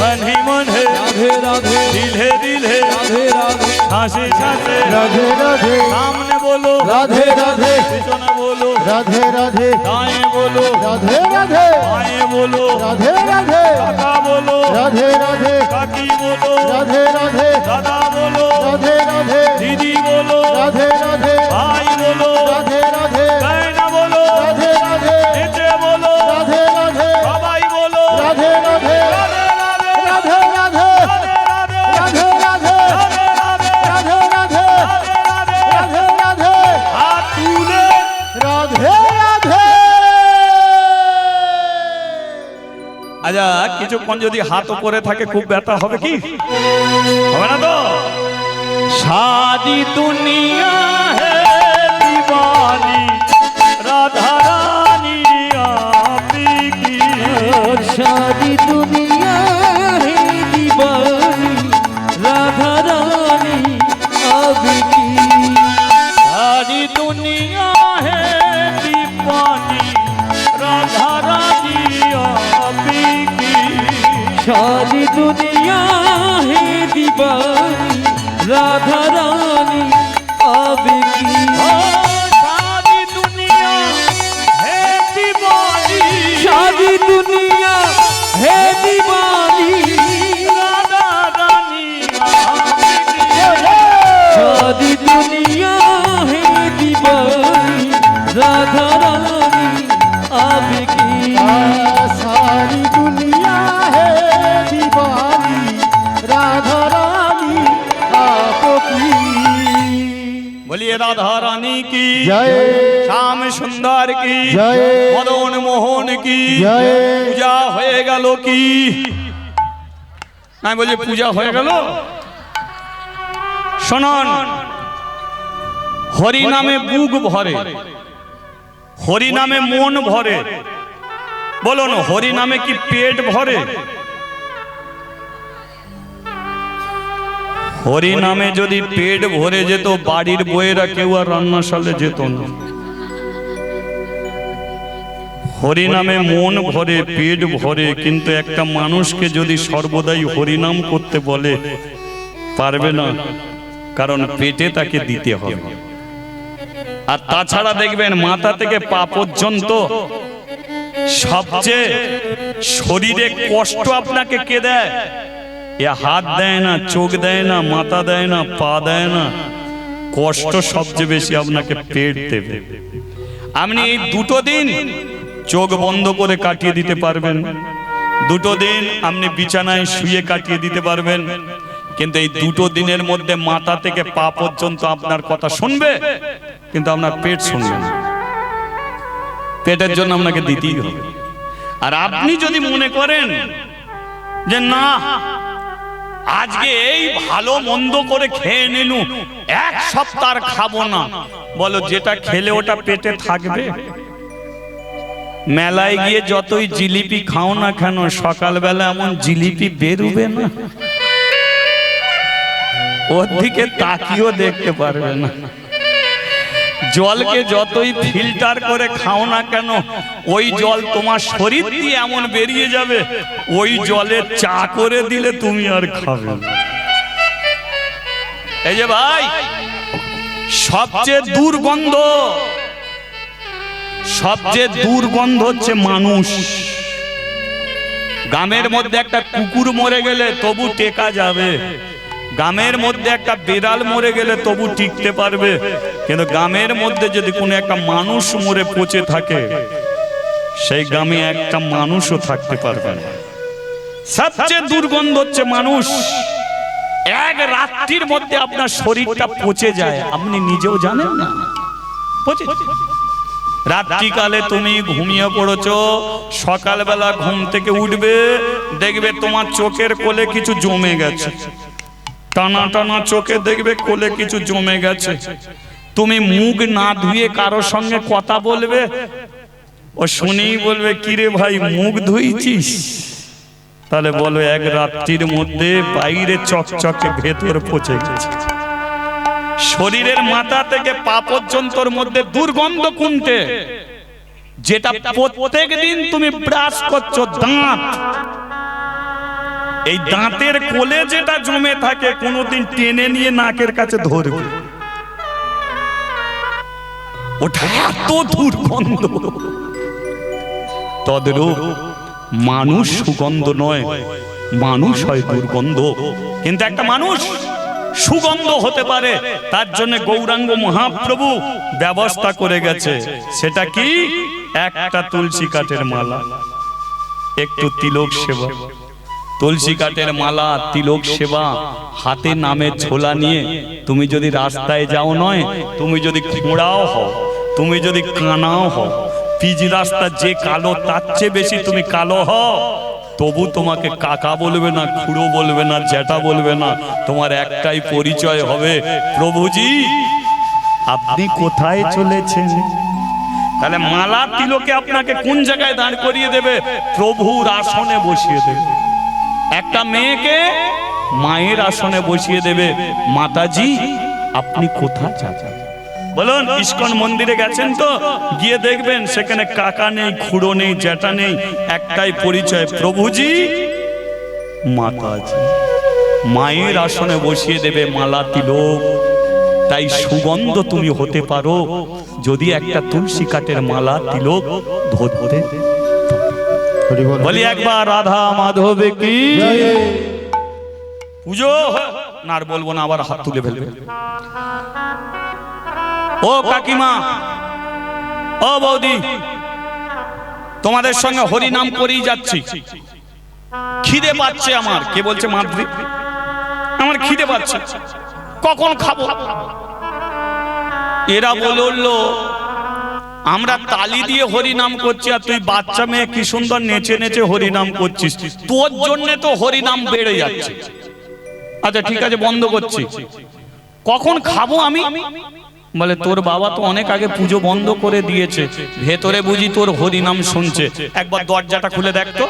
मन ही मन है, राधे राधे दिल है, राधे राधे सांसे सांसे, राधे राधे सामने बोलो, राधे राधे पीछे बोलो, राधे राधे दाएं बोलो, राधे राधे बाएं बोलो, राधे राधे काका बोलो, राधे राधे काकी बोलो, राधे राधे दादा बोलो, राधे राधे दीदी बोलो, राधे राधे भाई बोलो, राधे राधे बहना बोलो, राधे राधे नीचे बोलो, राधे राधे बाबाई बोलो, राधे राधे राधे राधे, আচ্ছা কিছুক্ষণ যদি হাত উপরে থাকে খুব ব্যথা হবে কি? হবে না তো? সারি দুনিয়া হে দিওয়ানি রাধা রানী আপনি কি। सारी दुनिया है दीवानी राधा रानी अब की। सारी दुनिया है दीवानी राधा रानी आपी की। सारी दुनिया है दीवानी राधा रानी अब की। सारी दुनिया है दीवानी सारी दुनिया है दीवानी राधा रानी आपी की। सारी दुनिया है दीवानी राधा रानी अब की। सारी दुनिया है दीवानी राधा रानी आपकी। बोलिए राधा रानी की जय। श्याम सुंदर की जय। मदन मोहन की जय। पूजा হয়ে গেল কি? আমি বলি পূজা হয়ে গেল। শুনুন, হরি নামে বুক ভরে, হরি নামে মন ভরে। বলুন হরি নামে কি পেট ভরে? হরি নামে যদি পেট ভরে যেত বাড়ির বউয়েরা কেউ আর রান্নাশালে যেত না। হরি নামে মন ভরে পেট ভরে, কিন্তু একটা মানুষকে যদি সর্বদাই হরিনাম করতে বলে পারবে না, কারণ পেটে তাকে দিতে হবে। আর তাছাড়া দেখবেন মাথা থেকে পা পর্যন্ত সবচেয়ে শরীরে কষ্ট আপনাকে কে দেয়? এ হাত দেয় না, চোখ দেয় না, মাথা দেয় না, পা দেয় না, কষ্ট সবচেয়ে বেশি আপনাকে পেট দেবে। আপনি এই দুটো দিন চোখ বন্ধ করে কাটিয়ে দিতে পারবেন, দুটো দিন আপনি বিছানায় শুয়ে কাটিয়ে দিতে পারবেন, কিন্তু এই দুটো দিনের মধ্যে মাথা থেকে পা পর্যন্ত আপনার কথা শুনবে, কিন্তু আপনার পেট শুনবে না। পেটের জন্য আপনাকে দিতেই হবে। আর আপনি যদি মনে করেন যে না আজকে এই ভালো মন্দ করে খেয়ে নিনু, এক সপ্তাহ খাবো না, বলো যেটা খেলে ওটা পেটে থাকবে? মেলায় গিয়ে যতই জিলিপি খাও না কেন, সকালবেলা এমন জিলিপি বেরোবে না, ওর দিকে তাকিয়েও দেখতে পারবে না। জলকে যতই ফিল্টার করে খাও না কেন, ওই জল তোমার শরীর দিয়ে এমন বেরিয়ে যাবে, ওই জলে চা করে দিলে তুমি আর খাবে না। এই যে ভাই, সবচেয়ে দুর্গন্ধ, সবচেয়ে দুর্গন্ধ হচ্ছে মানুষ। গ্রামের মধ্যে একটা কুকুর মরে গেলে তবু টেকা যাবে, গ্রামের মধ্যে একটা বিড়াল মরে গেলে তবু টিকতে পারবে, কিন্তু গ্রামের মধ্যে যদি কোনো একটা মানুষ মরে পচে থাকে, সেই গ্রামে একটা মানুষও থাকতে পারবে না। সবচেয়ে দুর্গন্ধ হচ্ছে মানুষ। এক রাত্রির মধ্যে আপনার শরীরটা পচে যায়, আপনি নিজেও জানেন না পচে। রাত্রিকালে তুমি ঘুমিয়ে পড়েছো, সকালবেলা ঘুম থেকে উঠবে, দেখবে তোমার চোখের কোলে কিছু জমে গেছে, টানা টানা চোখে দেখবে কোলে কিছু জমে গেছে। তুমি মুখ না ধুয়ে কারো সঙ্গে কথা বলবে, ও শুনেই বলবে কিরে ভাই মুখ ধুইছিস? তাহলে বলো এক রাত্রির মধ্যে বাইরে চকচকে ভেতর পচে গেছে। শরীরের মাথা থেকে পা পর্যন্তর মধ্যে দুর্গন্ধ কোনটে? যেটা প্রত্যেক দিন তুমি ব্রাশ করছো, দাঁত, এই দাঁতের কোলে যেটা জমে থাকে কোনোদিন টেনে নিয়ে নাকের কাছে ধরবে, ওটা এত দুর্গন্ধ। তদ্রূপ মানুষ সুগন্ধ নয়, মানুষ হয় দুর্গন্ধ। কিন্তু একটা মানুষ সুগন্ধ হতে পারে, তার জন্য গৌরাঙ্গ মহাপ্রভু ব্যবস্থা করে গেছে। সেটা কি? একটা তুলসী কাঠের মালা, একটু তিলক সেবা। তুলসী কাঠের মালা, তিলক সেবা, হাতে নামের ঝোলা নিয়ে তুমি যদি রাস্তায় যাও, নয় তুমি যদি খোঁড়াও হও, তুমি যদি কানাও হও, পিচ রাস্তা যে কালো তার চেয়ে বেশি তুমি কালো হও, তবু তোমাকে কাকা বলবে না, খুড়ো বলবে না, জ্যাঠা বলবে না, তোমার একটাই পরিচয় হবে, প্রভুজি আপনি কোথায় চলেছেন। তাহলে মালা তিলকে আপনাকে কোন জায়গায় দাঁড় করিয়ে দেবে? প্রভুর আসনে বসিয়ে দেবে। একটা মেয়েকে মায়ের আসনে বসিয়ে দেবে, মাতাজি আপনি কোথায় যাচ্ছেন? বলুন, ইস্কন মন্দিরে গেছেন তো, গিয়ে দেখবেন সেখানে কাকা নেই, খুড়ো নেই, জ্যাঠা নেই, একটাই পরিচয়, প্রভুজি মাতাজি। মায়ের আসনে বসিয়ে দেবে মালা তিলক। তাই সুগন্ধ তুমি হতে পারো যদি একটা তুলসী কাঠের মালা তিলক ধরতে। বলি একবার রাধা মাধব কি পুজো। না আর বলবো না, আবার হাত তুলে ফেলবে। ও কাকিমা, ও বৌদি, তোমাদের সঙ্গে হরি নাম করেই যাচ্ছি। খিদে পাচ্ছে আমার। কে বলছে? মাদ্রি। আমার খিদে পাচ্ছে, কখন খাবো? এরা বললো আমরা তালি দিয়ে হরি নাম করছি, আর তুই বাচ্চা মেয়ে কি সুন্দর নেচে নেচে হরি নাম করছিস, তোর জন্য তো হরি নাম বেড়ে যাচ্ছে। আচ্ছা ঠিক আছে, বন্ধ করছি। কখন খাবো আমি? বলে তোর বাবা তো অনেক আগে পুজো বন্ধ করে দিয়েছে, ভেতরে বুঝি তোর হরি নাম শুনছে, একবার দরজাটা খুলে দেখতো।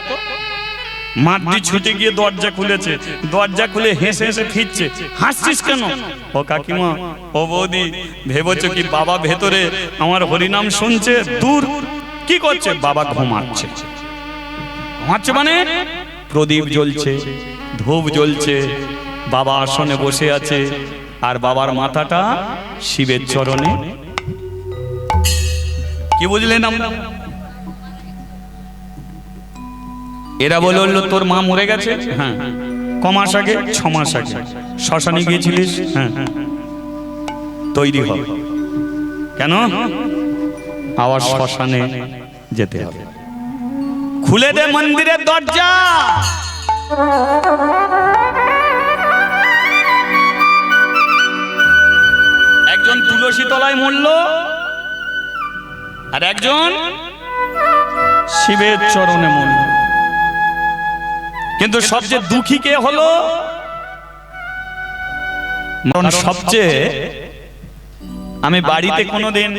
মাদ্রি ছুটে গিয়ে দরজা খুলেছে, দরজা খুলে হেসে হেসে ফিরছে। হাসছিস কেন? ও কাকিমা, ও বৌদি, ভেবেছো কি বাবা ভেতরে আমার হরিনাম শুনছে? দূর। কি করছে? বাবা ঘুমাচ্ছে। ঘুমাচ্ছে মানে প্রদীপ জ্বলছে, ধূপ জ্বলছে, বাবা আসনে বসে আছে, আর বাবার মাথাটা শিবের চরণে। কি বুঝলেন আমরা? এরা বলল তোর মা মরে গেছে। হ্যাঁ। ক মাস আগে? 6 মাস আগে। শ্মশানে গিয়েছিলিস? হ্যাঁ। তৈরি হ। কেন? আবার শ্মশানে যেতে হবে। খুলে দে মন্দিরের দরজা। একজন তুলসী তলায় মরল, আর একজন শিবের চরণে মরল। কিন্তু সবচেয়ে দুঃখী কে হলো? সবচেয়ে আমি বাড়িতে কোনোদিন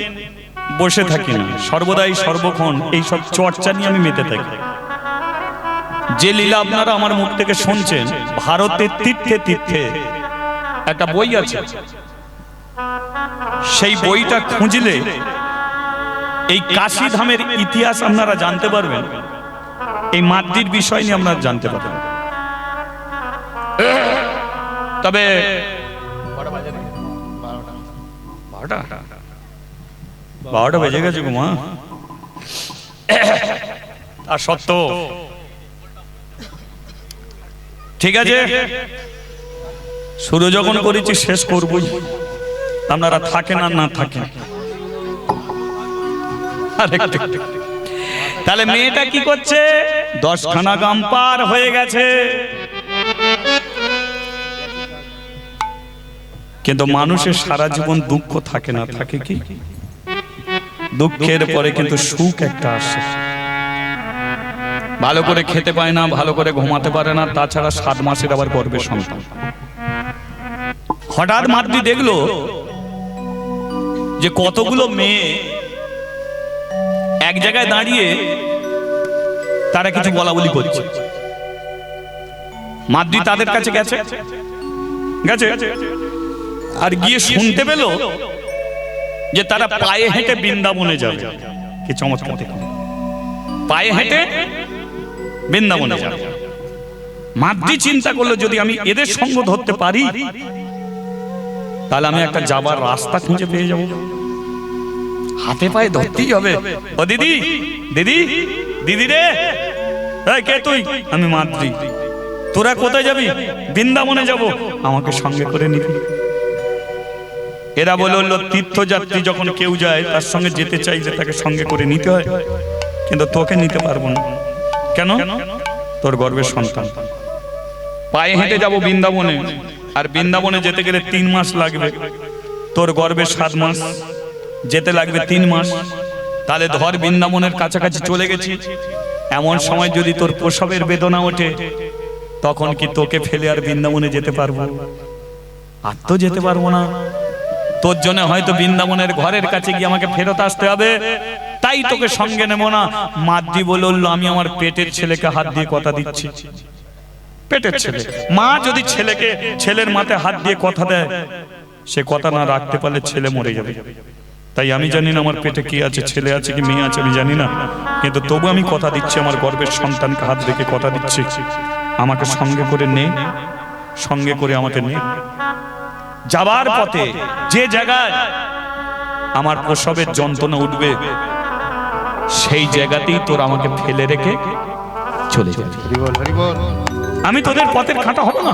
বসে থাকি না, সর্বদাই সর্বক্ষণ এইসব চর্চা নিয়ে আমি মেতে থাকি। যে লীলা আপনারা আমার মুখ থেকে শুনছেন, ভারতের তীর্থে তীর্থে একটা বই আছে, সেই বইটা খুঁজলে এই কাশী ধামের ইতিহাস আপনারা জানতে পারবেন, এই মাদ্রির বিষয় নিয়ে আপনারা জানতে পারবেন। তবে 12টা বেজে গেছে গো মা। আর সত্ত্বেও ঠিক আছে, শুরু যখন করেছি শেষ করবই, আপনারা থাকেন আর না থাকেন। তাহলে মেয়েটা কি করছে? 10খানা গ্রাম পার হয়ে গেছে, কিন্তু মানুষের সারা জীবন দুঃখ থাকে না, থাকে কি? দুঃখের পরে কিন্তু সুখ একটা আসে। ভালো করে খেতে পায় না, ভালো করে ঘুমাতে পারে না, তাছাড়া 7 মাসের আবার গর্ভে সন্তান। হঠাৎ মাদ্রি দেখলো যে কতগুলো মেয়ে এক জায়গায় দাঁড়িয়ে তারা কিছু বলাবলি করছে। মাদ্রি তাদের কাছে গেছে, আর গিয়ে শুনতে পেল যে তারা পায়ে হেঁটে বৃন্দাবনে যাবে। কি চমৎকার! পায়ে হেঁটে বৃন্দাবনে যাবে। মাদ্রি চিন্তা করলো যদি আমি এদের সঙ্গ ধরতে পারি তাহলে আমি একটা যাবার রাস্তা খুঁজে পেয়ে যাব। হাতে পায়ে ধরতেই হবে। ও দিদি, দিদি, দিদি রে, কে তুই? আমি মাদ্রি। তোরা কোথায় যাবি? বৃন্দাবনে যাব, আমাকে সঙ্গে করে নিবি। এরা বলল তীর্থযাত্রী যখন কেউ যায় তার সঙ্গে যেতে চাইলে তাকে সঙ্গে করে নিতে হয়, কিন্তু তোকে নিতে পারবো না। কেন? তোর গর্ভের সন্তান। পায়ে হেঁটে যাব বৃন্দাবনে, আর বৃন্দাবনে যেতে গেলে 3 মাস লাগবে। তোর গর্ভে 7 মাস, যেতে লাগবে 3 মাস। তাহলে ধর বৃন্দাবনের কাছাকাছি চলে গেছি, এমন সময় যদি তোর প্রসবের বেদনা ওঠে, তখন কি তোকে ফেলে আর বৃন্দাবনে যেতে পারবো? আর তো যেতে পারবো না। তোর জন্য হয়তো বৃন্দাবনের ঘরের কাছে গিয়ে আমাকে ফেরত আসতে হবে, তাই তোকে সঙ্গে নেব না। মাদ্রি বলল, আমি আমার পেটের ছেলেকে হাত দিয়ে কথা দিচ্ছি। পেটের ছেলে, মা যদি ছেলের মাথায় হাত দিয়ে কথা দেয়, সে কথা না রাখতে পারলে ছেলে মরে যাবে। তাই আমি জানি না আমার পেটে কি আছে, ছেলে আছে কি মেয়ে আছে আমি জানি না, কিন্তু তবু আমি কথা দিচ্ছি, আমার গর্ভের সন্তানকে হাত রেখে কথা দিচ্ছি, আমাকে সঙ্গে করে নে, সঙ্গে করে আমাকে নে। যাবার পথে যে জায়গায় আমার প্রসবের যন্ত্রণা উঠবে, সেই জায়গাতেই তোর আমাকে ফেলে রেখে চলে যাবে। আমি তোদের পথের খাঁটা হব না,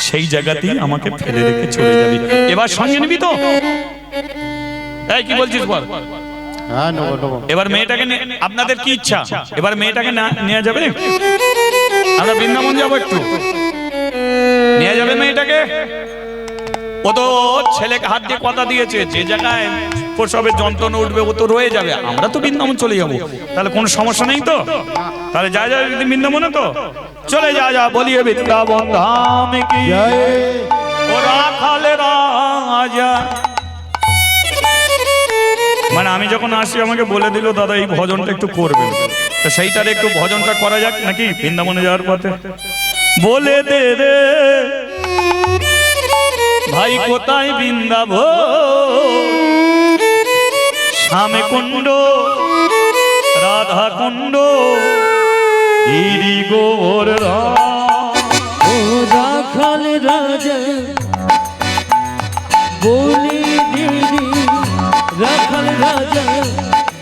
সেই জায়গাতেই আমাকে ফেলে রেখে চলে যাবি। এবার সঙ্গে নিবি তো? এই কি বলছিস বল? এবার মেয়েটাকে আপনাদের কি ইচ্ছা? এবার মেয়েটাকে নিয়ে যাবে? আমরা বৃন্দাবন যাবো, একটু নিয়ে যাবে মেয়েটাকে। ও তো ছেলেকে হাত দিয়ে কথা দিয়েছে, যে জায়গায় প্রসবের যন্ত্রণা উঠবে ও তো রয়ে যাবে, আমরা তো বৃন্দাবন চলে যাবো। তাহলে কোনো সমস্যা নেই তো? তাহলে যা যা বৃন্দাবনে তো চলে যা। বলিয়ে বৃন্দাবন ধাম কি ও রাখালে রাজা। মানে আমি যখন আসি আমাকে বলে দিল, দাদা এই ভজনটা একটু করবেন, তো সেইটার একটু ভজনটা করা যাক নাকি বৃন্দাবনে যাওয়ার পথে? বলে দে রে ভাই কোথায় বৃন্দাবন, শ্যামে কুণ্ড রাধা কুণ্ড গিরি গোবর্ধন। ও রাখাল রাজা বলে দে রে, রাখাল রাজা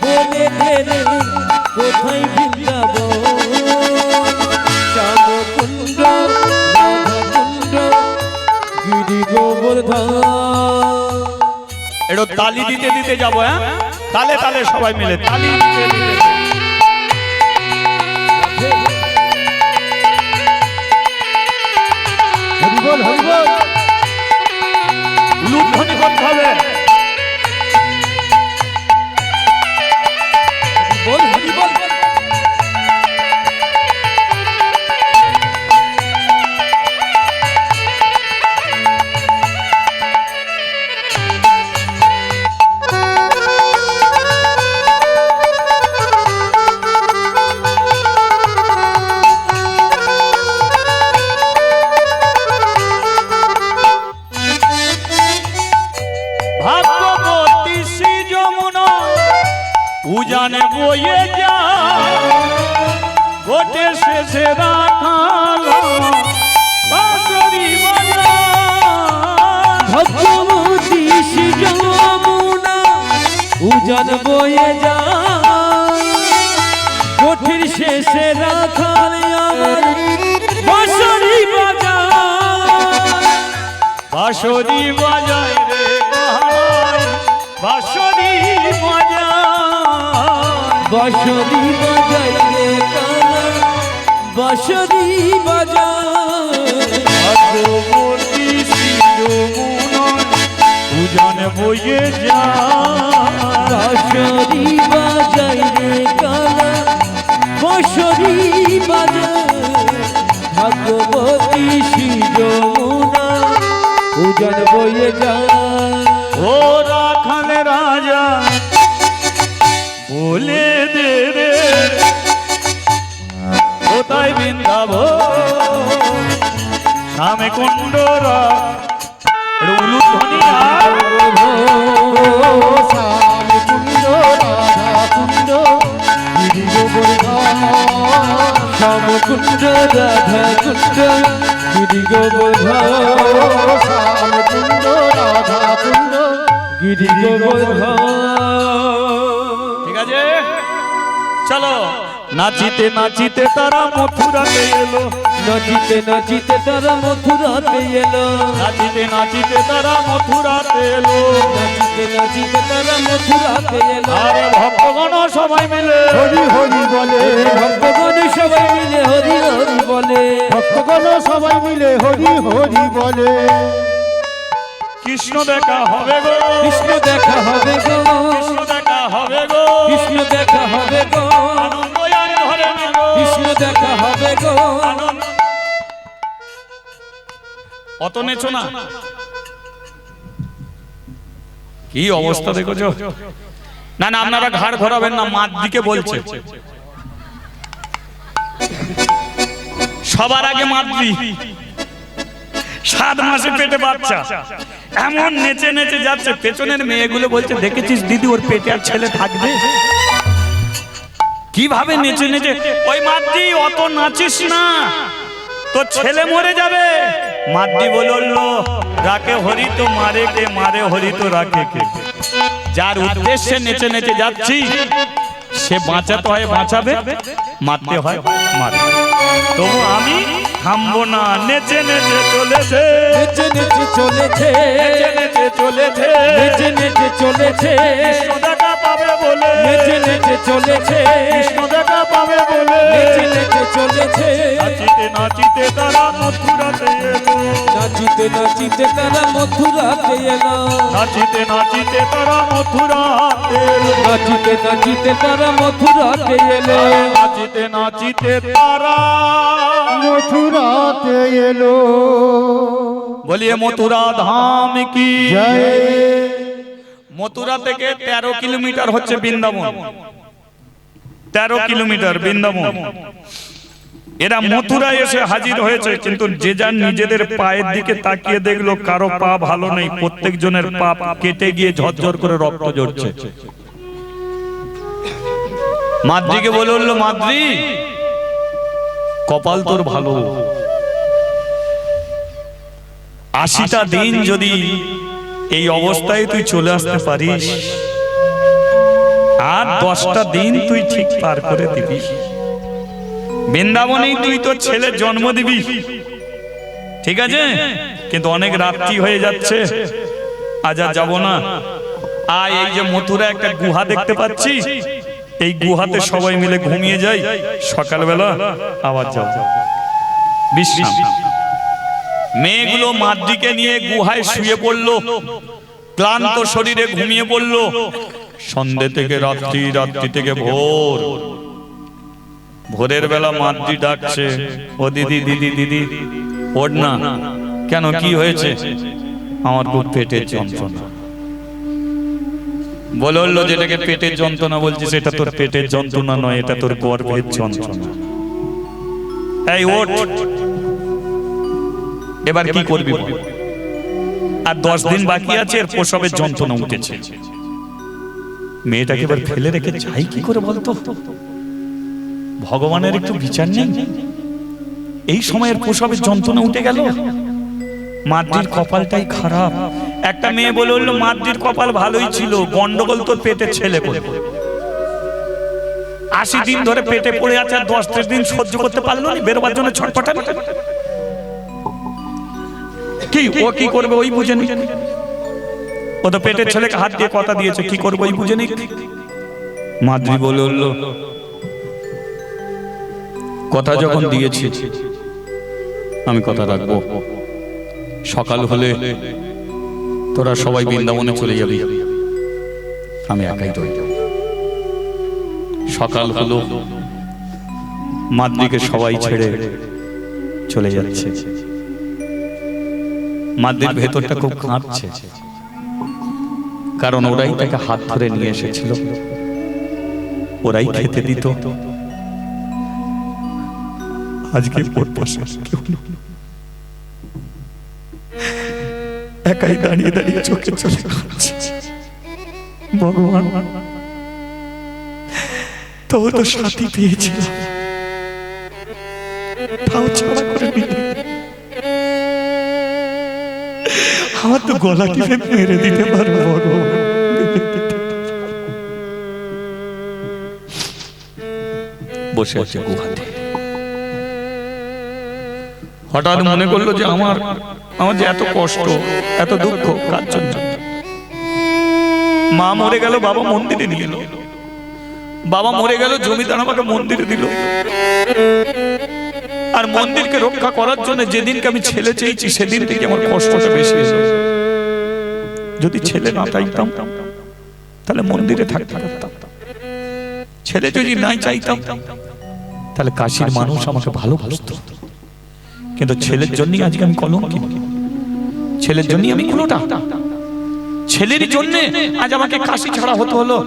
বলে দে রে কোথায় বৃন্দাবন, শ্যাম কুণ্ড রাধা কুণ্ড গিরি গোবর্ধন। একটু তালি দিতে দিতে যাবো, হ্যাঁ তালে তালে সবাই মিলে তালি দিতে দিতে। হরিবল হরিবল, উলুধ্বনি করতে হবে। বল হরি বল। ভাগ্যবতী শ্রী যমুনা উজানে বয়ে যা, গোটে শেষে রাখাল বাঁশরি বাজা। ভগবতী শ্রী যমুনা উজান বয়ে যায়, কোঠির শেষে রাখাল আমার বাঁশরি বাজায়। বাঁশরি বাজায় রে কাহাই, বাঁশরি বাজায়। বাঁশরি বাজায় রে কালা, বাঁশরি বাজায়। ভাগ্যবতী শ্রী যমুনা উজানে বয়ে যা, বাঁশরি বাজায় রে কালা, বাঁশরি বাজায়। ভগবতী শ্রী যমুনা উজান বয়ে যায়। ও রাখাল রাজা বলে দে রে কোথায় বৃন্দাবন, শ্যামে কুণ্ড উলুধ্বনি আর শ্যাম কুণ্ড রাধা কুণ্ড গিরি গোবর্ধন। শ্যাম কুণ্ড রাধা কুণ্ড গিরি গোবর্ধন, শ্যাম কুণ্ড রাধা কুণ্ড গিরি গোবর্ধন। ঠিক আছে চলো। নাচিতে নাচিতে তারা মথুরাতে এলো, নাচিতে নাচিতে তারা মথুরাতে এলো, নাচিতে নাচিতে তারা মথুরাতে এলো। নাচিতে নাচিতে তারা মথুরাতে এলো। আরে ভক্তগণ সবাই মিলে হরি হরি বলে, ভক্তগণ সবাই মিলে হরি হরি বলে, ভক্তগণ সবাই মিলে হরি হরি বলে। কৃষ্ণ দেখা হবে গো, কৃষ্ণ দেখা হবে গো, কৃষ্ণ দেখা হবে গো, কৃষ্ণ দেখা হবে গো। আনন্দ আর ধরে কৃষ্ণ দেখা হবে গো। অত নেছো না, কি অবস্থা দেখেছো? না না, আপনারা ঘাড় ঘোরাবেন না, মার দিকে বলছে। সবার আগে মাতৃ, 7 মাসে পেটে বাচ্চা, এমন নেচে নেচে যাচ্ছে। পেছনের মেয়েগুলো বলছে, দেখেছিস দিদি, ওর পেটে আর ছেলে থাকবে? কিভাবে নেচে নেচে। ওই মাতৃ, অত নাচিস না, তোর ছেলে মরে যাবে। মাতৃ বলল, রাখে হরি তো মারে কে, মারে হরি তো রাখে কে। যার উদ্দেশ্যে নেচে নেচে যাচ্ছি, সে বাঁচাতে হয় বাঁচাবে, মারতে হয় মারবে। তবু আমি থামবো না, নেচে নেচে চলেছে, নেচে নেচে চলেছে, নেচে নেচে চলেছে, নেচে নেচে চলেছে, কৃষ্ণ দেখা পাবে বলে, নেচে নেচে চলেছে, কৃষ্ণ দেখা পাবে বলে, নেচে নেচে চলেছে। নাচিতে নাচিতে তারা মথুরাতে এলো, নাচিতে নাচিতে তারা মথুরাতে এলো, নাচিতে নাচিতে তারা মথুরাতে এলো, নাচিতে নাচিতে তারা মথুরাতে এলো, নাচিতে নাচিতে তারা মথুরাতে এলো। বলিয়ে মথুরা ধাম কি জয়। মথুরা থেকে 13 কিলোমিটার হচ্ছে বৃন্দাবন, 13 কিলোমিটার বৃন্দাবন। এরা মথুরায় এসে হাজির হয়েছে, কিন্তু যে যার নিজেদের পায়ের দিকে তাকিয়ে দেখলো কারো পা ভালো নেই, প্রত্যেক জনের পা কেটে গিয়ে ঝরঝর করে রক্ত ঝরছে। মাদ্রিকে বলল, মাদ্রি কপাল তোর ভালো, 80টা দিন যদি এই অবস্থায় তুই চলে আসতে পারিস, আর 10টা দিন তুই ঠিক পার করে দিবি, বৃন্দাবনেই তুই তোর ছেলের জন্ম দিবি, ঠিক আছে? কিন্তু অনেক রাত্রি হয়ে যাচ্ছে, আজ আর যাবো না। আর এই যে মথুরা একটা গুহা দেখতে পাচ্ছি, এই গুহাতে সবাই মিলে ঘুমিয়ে যাই, সকালবেলা আবার যাও বিশ্রাম। মেয়েগুলো মাদ্রিকে নিয়ে গুহায় শুয়ে পড়লো, ক্লান্ত শরীরে ঘুমিয়ে পড়লো। সন্ধ্যে থেকে রাত্রি, রাত্রি থেকে ভোর, ভোরের বেলা মাদ্রি ডাকছে, ও দিদি দিদি দিদি ওঠ না। কেন, কি হয়েছে? আমার খুব পেটের যন্ত্রণা। বলল, যেটাকে পেটের যন্ত্রণা বলছিস, এটা তোর পেটের যন্ত্রণা নয়, এটা তোর গর্ভের যন্ত্রণা। এই ওঠ, এবার কি করবি? আর 10 দিন বাকি আছে, এর প্রসবের যন্ত্রণা উঠেছে। মেয়েটাকে এবার ফেলে রেখে যাই কি করে বলতো? ভগবানের একটু বিচার নেই? এই সময়ের প্রসবের যন্ত্রণা উঠে গেল। মাদ্রির কপালটাই খারাপ। একটা মেয়ে বলে উঠলো, মাদ্রির কপাল ভালোই ছিল, গন্ডগোল তোর পেটে ছেলে করে। 80 দিন ধরে পেটে পড়ে আছে, আর 10 দিন সহ্য করতে পারলো না, বেরোবার জন্য ছটফটানি। কি ও কি করবে ওই বুঝে নি, ও তো পেটের ছেলেকে হাত দিয়ে কথা দিয়েছে, কি করবে ওই বুঝে নি। মাদ্রি বলে উঠলো, কথা যখন দিয়েছি আমি কথা রাখবো, সকাল হলে তোরা সবাই বৃন্দাবনে চলে যাবি, আমি একাই রইব। সকাল হলো, মাদ্রিকে সবাই ছেড়ে চলে যাচ্ছে। মাদ্রির ভেতরটা খুব কাঁপছে, কারণ ওরাই তাকে হাত ধরে নিয়ে এসেছিল, ওরাই খেতে দিত। আজকে একাই দাঁড়িয়ে দাঁড়িয়ে চোখে চলে যাচ্ছে। ভগবান, তবু তো সাথী পেয়েছিল, তাও ছাড়া করে দিলে। আমার তো গলা টিপে মেরে দিতে পারবো ভগবান। বসে আছে গুহাতে, হঠাৎ মনে করলো যে আমার যে এত কষ্ট, এত দুঃখ কার জন্য? মা মরে গেল, বাবা মন্দিরে নিয়ে এলো, বাবা মরে গেল, জমিদার আমাকে মন্দিরে দিল। আর মন্দিরকে রক্ষা করার জন্য যেদিনকে আমি ছেলে চেয়েছি, সেদিন থেকে আমার কষ্টটা বেশি হয়েছে। যদি ছেলে না চাইতাম, তাহলে মন্দিরে থাকতে পারতাম। ছেলে যদি নাই চাইতাম, তাহলে কাশীর মানুষ আমাকে ভালোবাসতো। কিন্তু ছেলের জন্যই আজকে আমি কলঙ্কি, ছেলের জন্যই আমি কোনোটা, ছেলের জন্য আজ আমাকে কাশী ছাড়া হতে হলো।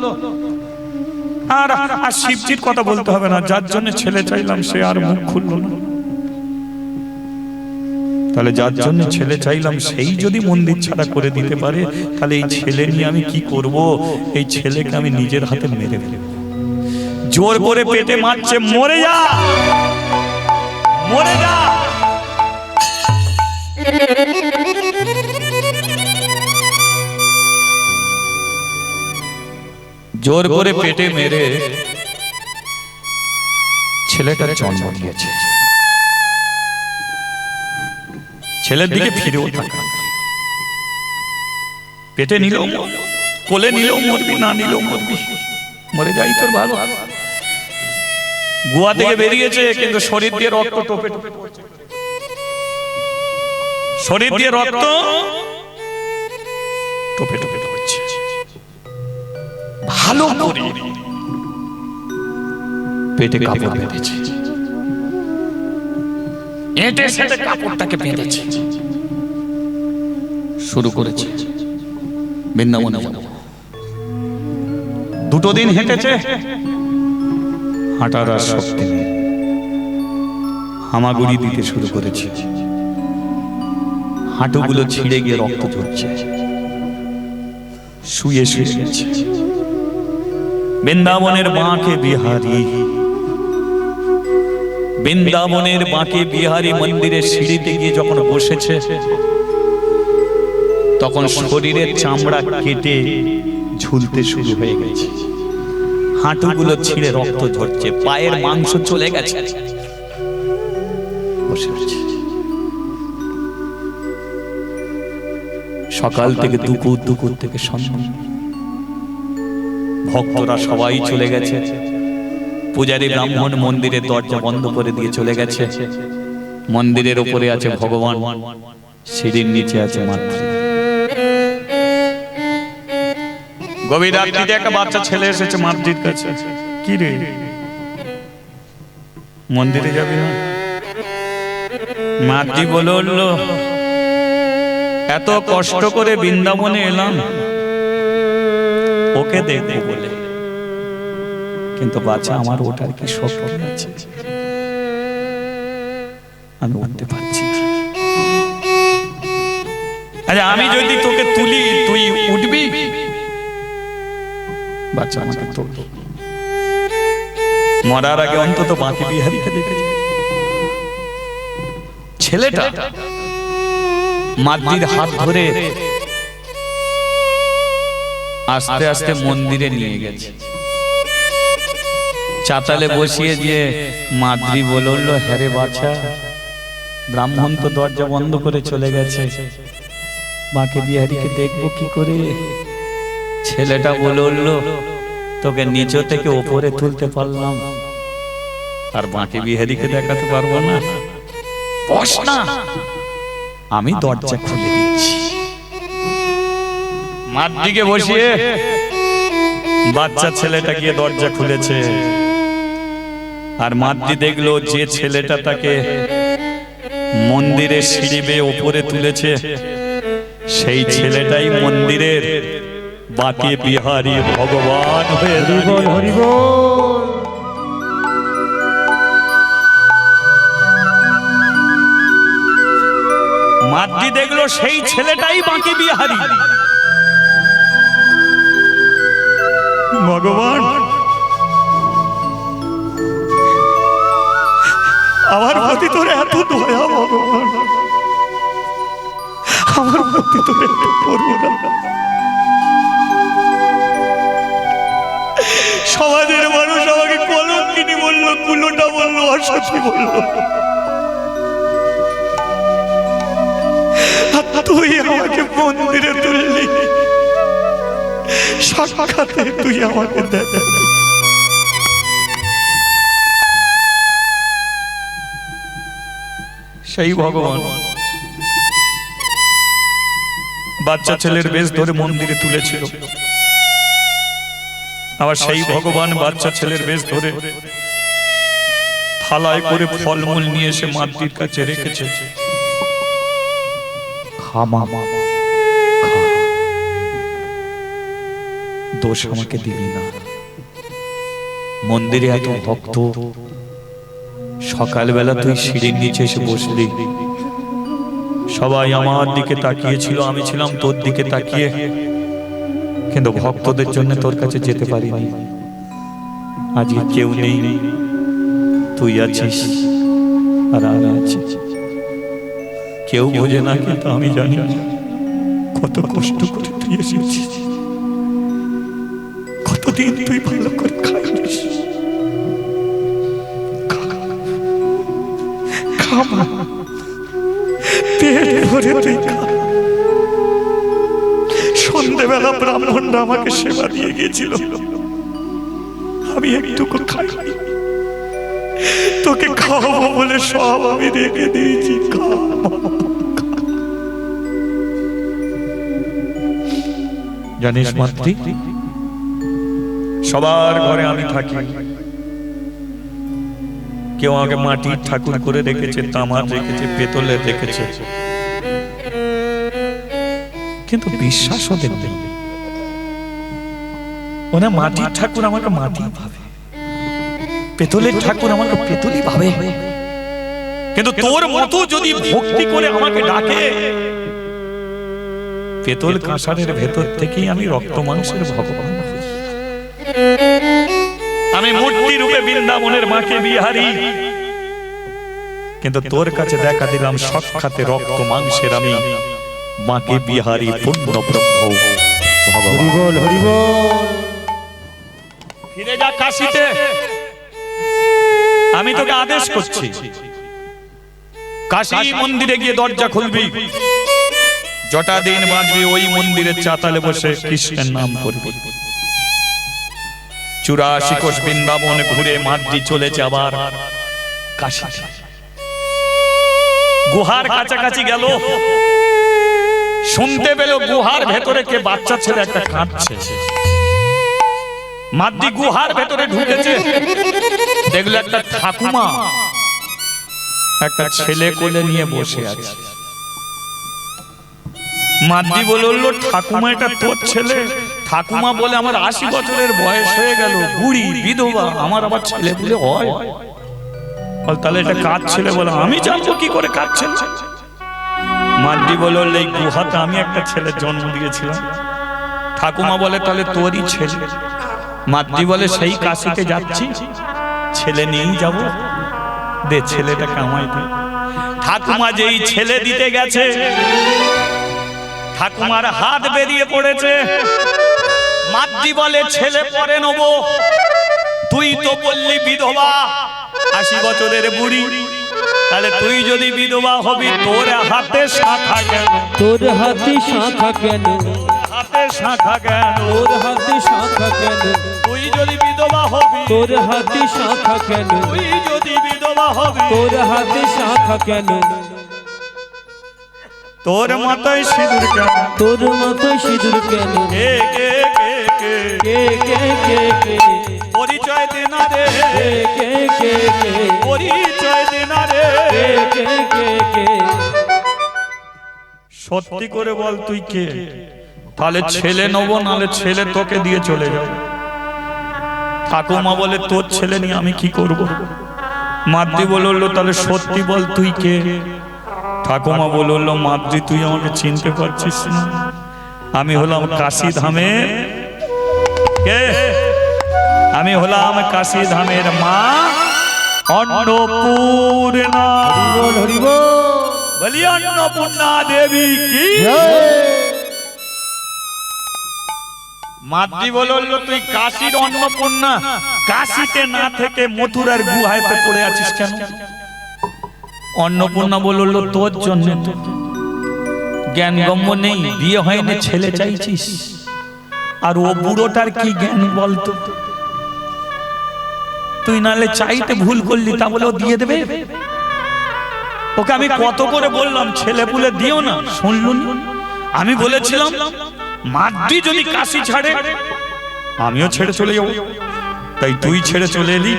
আর আর শিবজির কথা বলতে হবে না, যার জন্য ছেলে চাইলাম সে আর মুখ খুললো না। তাহলে যার জন্য ছেলে চাইলাম সেই যদি মন্দির ছাড়া করে দিতে পারে, তাহলে এই ছেলে নিয়ে আমি কি করব? এই ছেলেকে আমি নিজের হাতে মেরে ফেলব। জোর করে পেটে মারছে, মরে যা, মরে যা। জোর করে পেটে মেরে ছেলেটার জন্ম দিয়েছে। ছেলের দিকে ফিরেও থাকা, পেটে নিলেও কোলে নিলেও মরবি, না নিলেও মরবি, মরে যাই তোর ভালো। গুয়া থেকে বেরিয়েছে কিন্তু শরীর দিয়ে রক্ত টোপে টোপে পড়ছে, শরীর দিয়ে রক্ত টোপে টোপে পড়ছে। ভালো করে পেটে কাপড় বেঁধেছে, এঁটে সেটে কাপড়টাকে বেঁধেছে, শুরু করেছে বৃন্দাবনে যাব। দুটো দিন হেঁটেছে, হাঁটার আর শক্তি নেই, হামাগুড়ি দিতে শুরু করেছে, হাঁটুগুলো ছিঁড়ে গিয়ে রক্ত ঝরছে, শুয়ে শুয়ে গেছে। বৃন্দাবনের বাঁকে বিহারী, বৃন্দাবনের বাঁকে বিহারী মন্দিরের সিঁড়িতে গিয়ে যখন বসেছে, তখন শরীরের চামড়া কেটে ঝুলতে শুরু হয়ে গেছে, হাঁটুগুলো ছিঁড়ে রক্ত ঝরছে, পায়ের মাংস চলে গেছে, বসে আছে। সকাল থেকে দুপুর, দুপুর থেকে সন্ধ্যা, ভক্তরা সবাই চলে গেছে, পূজারী ব্রাহ্মণ মন্দিরের দরজা বন্ধ করে দিয়ে চলে গেছে। মন্দিরের উপরে আছে ভগবান, সিঁড়ির নিচে আছে মাতৃ। গভীর রাত্রিতে একটা বাচ্চা ছেলে এসেছে মাতৃর কাছে, কি রে মন্দিরে যাবি না? মাতৃ বলল, এত কষ্ট করে বৃন্দাবনে এলাম ওকে দেখবো বলে, কিন্তু বাচ্চা আমার ওটার কি শক্তি আছে, আমি উঠতে পারছি না। আচ্ছা আমি যদি তোকে তুলি তুই উঠবি? বাচ্চা আমাকে তুলল, মরার আগে অন্তত বাঁকে বিহারীকে দেখেছে। ছেলেটা মাতৃর হাত ধরে আস্তে আস্তে মন্দিরে নিয়ে গেছে, চাতালে বসিয়ে দিয়ে মাতৃ বলল, হ্যাঁ রে বাচ্চা, ব্রাহ্মণ তো দরজা বন্ধ করে চলে গেছে, বাঁকে বিহারীকে দেখবো কি করে? ছেলেটা বলল, তোকে নিচ থেকে ওপরে তুলতে পারলাম, আর বাঁকে বিহারীকে দেখাতে পারবো না, বস না, আমি দরজা খুলে দিচ্ছি। মাতৃকে বসিয়ে বাচ্চা ছেলেটা গিয়ে দরজা খুলেছে, আর মাতৃ দেখলো যে ছেলেটা তাকে মন্দিরের সিঁড়ি বেয়ে ওপরে তুলেছে, সেই ছেলেটাই মন্দিরের বাঁকে বিহারী ভগবান হয়ে দাঁড়িয়ে। হরি বল। মাতৃ দেখলো সেই ছেলেটাই বাঁকে বিহারী। ভগবান, আমার প্রতি তোর এত দয়া, ভগবান আমার প্রতি তোর এত করুণা। সমাজের মানুষ আমাকে কলঙ্কিনী বললো, কুলোটা বললো, অসতী বললো, তুই আমাকে মন্দিরে তুললি, সাক্ষাতে তুই আমাকে দেখ। সেই ভগবান বাচ্চা ছেলের বেশ ধরে মন্দিরে তুলেছিল, আবার সেই ভগবান বাচ্চা ছেলের বেশ ধরে থালায় করে ফলমূল নিয়ে এসে মাতৃর কাছে রেখেছে। খা মা, খা। দোষ আমাকে দিবি না। মন্দিরে এত ভক্ত, সকালবেলা তুই সিঁড়ির নিচে এসে বসলি, সবাই আমার দিকে তাকিয়েছিল, আমি ছিলাম তোর দিকে তাকিয়ে, কিন্তু ভক্তদের জন্য তোর কাছে যেতে পারিনি। আজকে কেউ নেই, তুই আছিস আর আমি আছি। কেউ বোঝে না, কিন্তু আমি জানি কত কষ্ট করে তুই এসেছিস, কতদিন তুই ভালো করে খাইছিস। খামা পেট ভরে তুই খা। সন্ধ্যেবেলা ব্রাহ্মণরা আমাকে সেবা দিয়ে গিয়েছিল, আমি একটুকু খাই, তোকে খাওয়াবো বলে সব আমি রেখে দিয়েছি। জানিস মাতৃ, সবার ঘরে আমি থাকি, কেউ আমাকে মাটির ঠাকুর করে রেখেছে, তামার রেখেছে, পেতলের রেখেছে, কিন্তু বিশ্বাস ওদের নেই। ওরা মাটির ঠাকুর আমাকে মাটি ভাবে, পেতলের ঠাকুর আমাকে পেতলই ভাবে, কিন্তু তোর মতো যদি ভক্তি করে আমাকে ডাকে, পেতল কাঁসারের ভেতর থেকেই আমি রক্ত মাংসের ভগবান হই। আমি মূর্তি রূপে বৃন্দাবনের মাকে বিহারি, কিন্তু তোর কাছে দেখা দিলাম সাক্ষাতে রক্ত মাংসের আমি মাকে বিহারি পূর্ণ ব্রহ্ম ভগবান। হরিবল হরিবল। ফিরে যা কাশীতে, আমি তোকে আদেশ করছি, কাশী মন্দিরে গিয়ে দরজা খুলবি, যটা দিন বাঁচবি ওই মন্দিরের চাতালে বসে কৃষ্ণের নাম করবি। 84 কোষ বৃন্দাবন ঘুরে মাতৃ চলেছে আবার কাশী। গুহার কাছাকাছি গেল, শুনতে পেল গুহার ভেতরে কে বাচ্চা ছেলে একটা কাঁদছে। মাতৃ গুহার ভেতরে ঢুকেছে, দেখলো একটা ঠাকুমা একটা ছেলে কোলে নিয়ে বসে আছে। মাতৃ বলল, ঠাকুমা এটা তোর ছেলে? ঠাকুমা বলে, আমার 80 বছরের বয়স হয়ে গেল, বুড়ি বিধবা, আমার আবার ছেলে বলে হয়? তাহলে এটা কার ছেলে? বলে, আমি জানবো কি করে কার ছেলে? মাতৃ বলল, এই গুহাতে আমি একটা ছেলের জন্ম দিয়েছিলাম। ঠাকুমা বলে, তাহলে তোরই ছেলে। মাতৃ বলে, সেই কাশিতে যাচ্ছি, ছেলে নিয়েই যাব, দে ছেলেটাকে আমায় দে। ঠাকুমা যেই ছেলে দিতে গেছে, ঠাকুমার হাত বেরিয়ে পড়েছে। মাতৃ বলে, ছেলে পরে নেব, তুই তো বললি বিধবা, 80 বছরের বুড়ি, তাহলে তুই যদি বিধবা হবি, তোর হাতে শাখা কেন? তোর হাতে শাখা কেন? হাতে শাখা কেন? তোর হাতে শাখা কেন? তুই যদি বিধবা হবি, তোর হাতে শাখা কেন? তুই যদি বিধবা হবি, তোর হাতে শাখা কেন? তোর মাথায় সিঁদুর কেন? তোর মাথায় সিঁদুর কেন? কে কে কে কে কে কে কে কে পরিচয় দে না রে, কে কে কে পরিচয় দে না রে, কে কে কে সত্যি করে বল তুই কে? তাহলে ছেলে নেব, নালে ছেলে তোকে দিয়ে চলে যাবে। ঠাকুমা বলে, তোর ছেলে নিয়ে আমি কি করব? মাতৃ বলল, তাহলে সত্যি বল তুই কে? ঠাকুমা বলল, মাতৃ তুই আমাকে চিনতে পারছিস না, আমি হলাম কাশী ধামের কে? আমি হলাম কাশী ধামের মা অন্নপূর্ণা। হরিবল হরিবল। বলি অন্নপূর্ণা দেবী কি? মাতৃ বলল, তুই কাশীর অন্নপূর্ণা, কাশীতে না থেকে মথুরার গুহাতে পড়ে আছিস কেন? অন্নপূর্ণা বলল, তোর জন্য। জ্ঞান গম্য নেই, বিয়ে হয়নি, ছেলে চাইছিস, আর ও বুড়োটার কি জ্ঞান বলতো? তুই নালে চাইতে ভুল করলি, তা বলে ও দিয়ে দেবে? ওকে আমি কত করে বললাম ছেলে পুলে দিও না, শুনলু না? আমি বলেছিলাম মাতৃ যদি কাশী ছাড়ে, আমিও ছেড়ে চলে যাবো, তাই তুই ছেড়ে চলে এলি।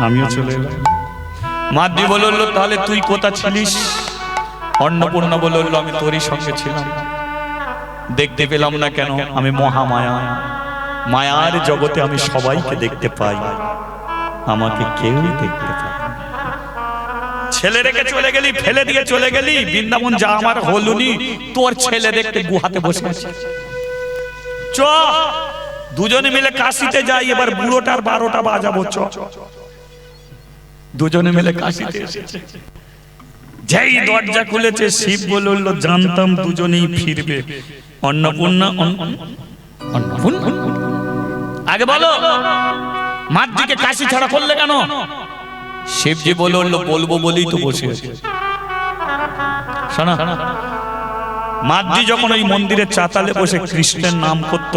আমিও চলে এলাম। মাদ্রি বলল তাহলে তুই কোথা ছিলিস? অন্নপূর্ণা বলল আমি তোরই সঙ্গে ছিলাম, দেখতে পেলাম না কেন? আমি মহামায়া, মায়ার জগতে আমি সবাইকে দেখতে পাই, আমাকে কেউ দেখতে পায় না। ছেলে রেখে চলে গেলি, ফেলে দিয়ে চলে গেলি, বৃন্দাবন যা আমার হলুনি, তোর ছেলে দেখতে গুহাতে বসে আছে। চ দুজনে মিলে কাশিতে যাই, এবার বুড়োটার 12টা বাজাবো। চ দুজনে মিলে কাশিতে এসেছে। যেই দরজা খুলেছে শিব বলল জানতাম দুজনেই ফিরবে। অন্নপূর্ণা আগে বলো মাদ্রিকে কাশি ছাড়া করলে কেন? শিবজি বলল বলবো বলেই তো বসে আছে। শোনা, মাদ্রি যখন ওই মন্দিরের চাতালে বসে কৃষ্ণের নাম করত,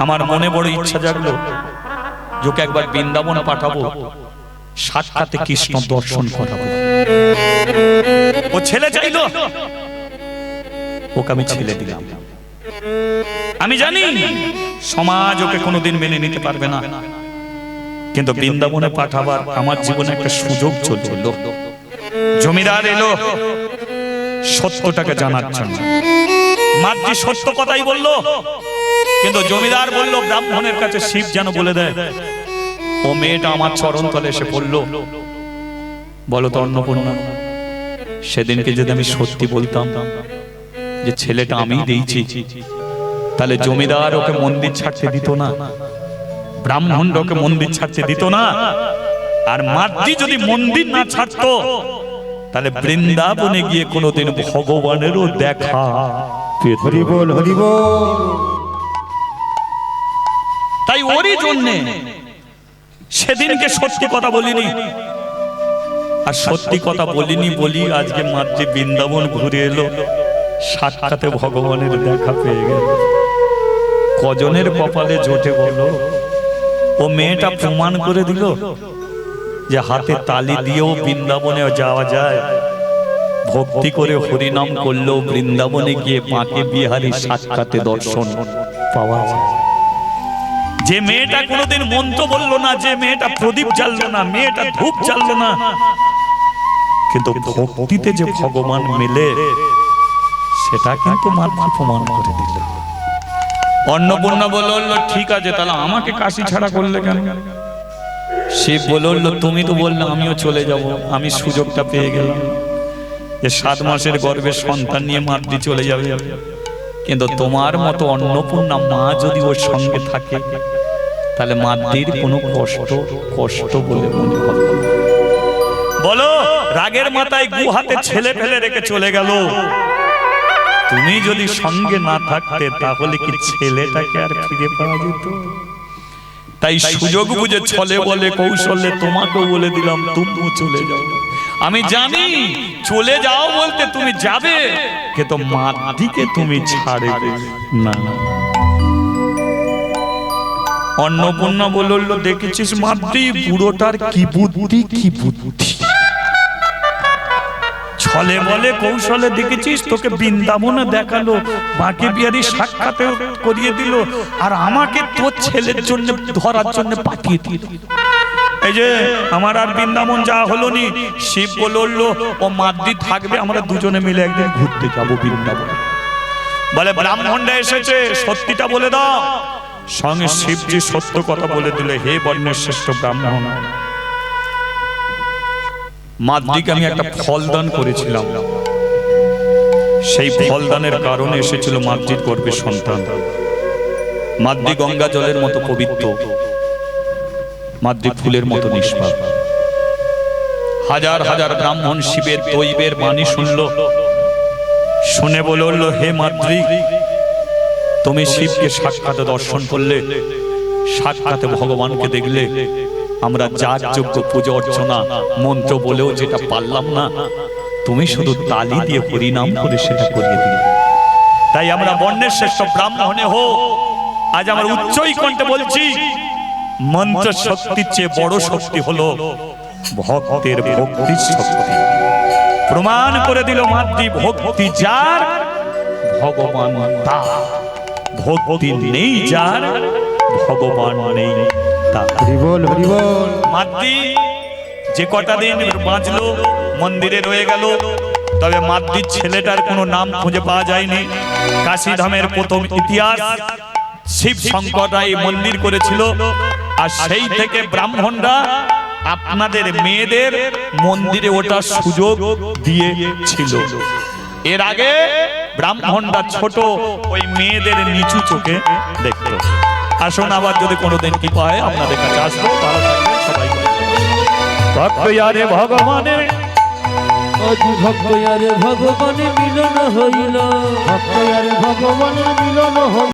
আমার মনে বড় ইচ্ছা জাগলো যোকে একবার বৃন্দাবন পাঠাবো, সাক্ষাতে কৃষ্ণ দর্শন করাবো। ও ছেলে চাইলো, ওকে আমি ছেলে দিলাম। আমি জানি সমাজ ওকে কোনোদিন মেনে নিতে পারবে না, কিন্তু বৃন্দাবনে পাঠাবার আমার জীবনে একটা সুযোগ চলে এলো। জমিদার এলো সত্যটাকে জানার জন্য। মাদ্রি সত্য কথাই বললো, কিন্তু জমিদার বলল ব্রাহ্মণের কাছে শিব যেন বলে দেয় ও মেয়েটা আমার চরণ তলে এসে পড়ল। বলো তো অন্নপূর্ণা, সেদিনকে যদি আমি সত্যি বলতাম যে ছেলেটা আমি দিয়েছি, তাহলে জমিদার ওকে মন্দির ছাড়তে দিত না, ব্রাহ্মণ ওকে মন্দির ছাড়তে দিত না। আর মাদ্রি যদি মন্দির না ছাড়তো, তাহলে বৃন্দাবনে গিয়ে কোনোদিন ভগবানেরও দেখা পেত। হরি বল, হরি বল। তাই ওরই জন্যে সেদিনকে সত্যি কথা বলিনি, আর সত্যি কথা বলিনি বলি আজকে মাদ্রি বৃন্দাবন ঘুরে এলো, সাক্ষাতে ভগবানের দেখা পেয়ে গেল। কজনের কপালে জোটে বলো? ও মেয়েটা প্রমাণ করে দিল যে হাতে তালি দিয়েও বৃন্দাবনে যাওয়া যায়, ভক্তি করে হরিনাম করলেও বৃন্দাবনে গিয়ে বাঁকে বিহারী সাক্ষাতে দর্শন পাওয়া যায়। যে মেয়েটা কোনোদিন মন্ত্র বললো না, যে মেয়েটা প্রদীপ জ্বাললো না, মেয়েটা ধূপ জ্বাললো না, কিন্তু ভক্তিতে যে ভগবান মেলে সেটা কিন্তু মাদ্রি প্রমাণ করে দিল। অন্নপূর্ণা বলল ঠিক আছে, তাহলে আমাকে কাশি ছাড়া করলে কেন? শিব বলল তুমি তো বললে আমিও চলে যাব, আমি সুযোগটা পেয়ে গেলাম যে 7 মাসের গর্ভে সন্তান নিয়ে মাদ্রি চলে যাবে, কিন্তু তোমার মতো অন্নপূর্ণা মা যদি ওর সঙ্গে থাকে, তাহলে মাদ্রির কোনো কষ্ট বলে মনে হবে। বলো রাগের মাথায় গুহাতে ছেলে ফেলে রেখে চলে গেল, তুমি যদি সঙ্গে না থাকতে তাহলে কি ছেলেটাকে আর ফিরে পাওয়া যেত? তাই সুযোগ বুঝে ছলে বলে কৌশলে তোমাকেও বলে দিলাম তুমিও চলে যাও। আমি জানি চলে যাও বলতে তুমি যাবে, কিন্তু মাদ্রিকে তুমি ছাড়বে না। অন্নপূর্ণা বলল দেখেছিস মাদ্রি, বুড়োটার কি বুদ্ধি, কি বুদ্ধি, ছলে বলে কৌশলে দেখেছিস, তোকে বৃন্দাবনে দেখালো, বাঁকে বিহারী সাক্ষাতে করিয়ে দিল, আর আমাকে তোর ছেলের জন্য ধরার জন্য পাঠিয়ে দিল। এই যে আমার আর বৃন্দাবন যা হলো নি, শিব বলল ও মাদ্রি থাকবে, আমরা দুজনে মিলে একদিন ঘুরতে যাবো বৃন্দাবন। বলে ব্রাহ্মণরা এসেছে, সত্যিটা বলে দাও। সঙ্গে শিবজি সত্য কথা বলে দিলে, হে বর্ণের শ্রেষ্ঠ ব্রাহ্মণ, মাদ্রিকে আমি একটা ফলদান করেছিলাম, সেই ফলদানের কারণে এসেছিল মাদ্রির গর্ভে সন্তান। মাদ্রি গঙ্গা জলের মতো পবিত্র, মাদ্রি ফুলের মতো নিষ্পাপ। হাজার হাজার ব্রাহ্মণ শিবের দৈবের বাণী শুনল, শুনে বলল হে মাদ্রি, তুমি শিবকে সাক্ষাতে দর্শন করলে, সাক্ষাতে ভগবানকে দেখলে, আমরা যাগ যজ্ঞ পূজা অর্চনা মন্ত্র বলেও যেটা পারলাম না, তুমি শুধু তালি দিয়ে হরিনাম করে সেটা করিয়ে দিলে। তাই আমরা বর্ণের শ্রেষ্ঠ ব্রাহ্মণে হো, আজ আমরা উচ্চই কণ্ঠে বলছি, মন্ত্র শক্তির চেয়ে বড় শক্তি হলো ভক্তের ভক্তির শক্তি। প্রমাণ করে দিল মাদ্রি, ভক্তি যার ভগবান তার, ভক্তি নেই যার ভগবান নেই। তা হরি বল হরি বল। মাদ্রি যে কটা দিন বাঁচলো মন্দিরে রয়ে গেল, তবে মাদ্রির ছেলেটার কোনো নাম খুঁজে পাওয়া যায়নি। কাশীধামের প্রথম ইতিহাস, শিব শঙ্কররা এই মন্দির করেছিল, আর সেই থেকে ব্রাহ্মণরা আপনাদের মেয়েদের মন্দিরে ওঠার সুযোগ দিয়েছিল। এর আগে ব্রাহ্মণরা ছোট ওই মেয়েদের নিচু চোখে দেখতো। আসুন আবার যদি কোনোদিন কি পায় আপনাদের কাছে আসবো। ভালো থাকবেন সবাই। ভক্ত আরে ভগবানের, আজ ভক্ত আরে ভগবানে মিলন হইল। ভক্ত আর ভগবানের মিলন হল।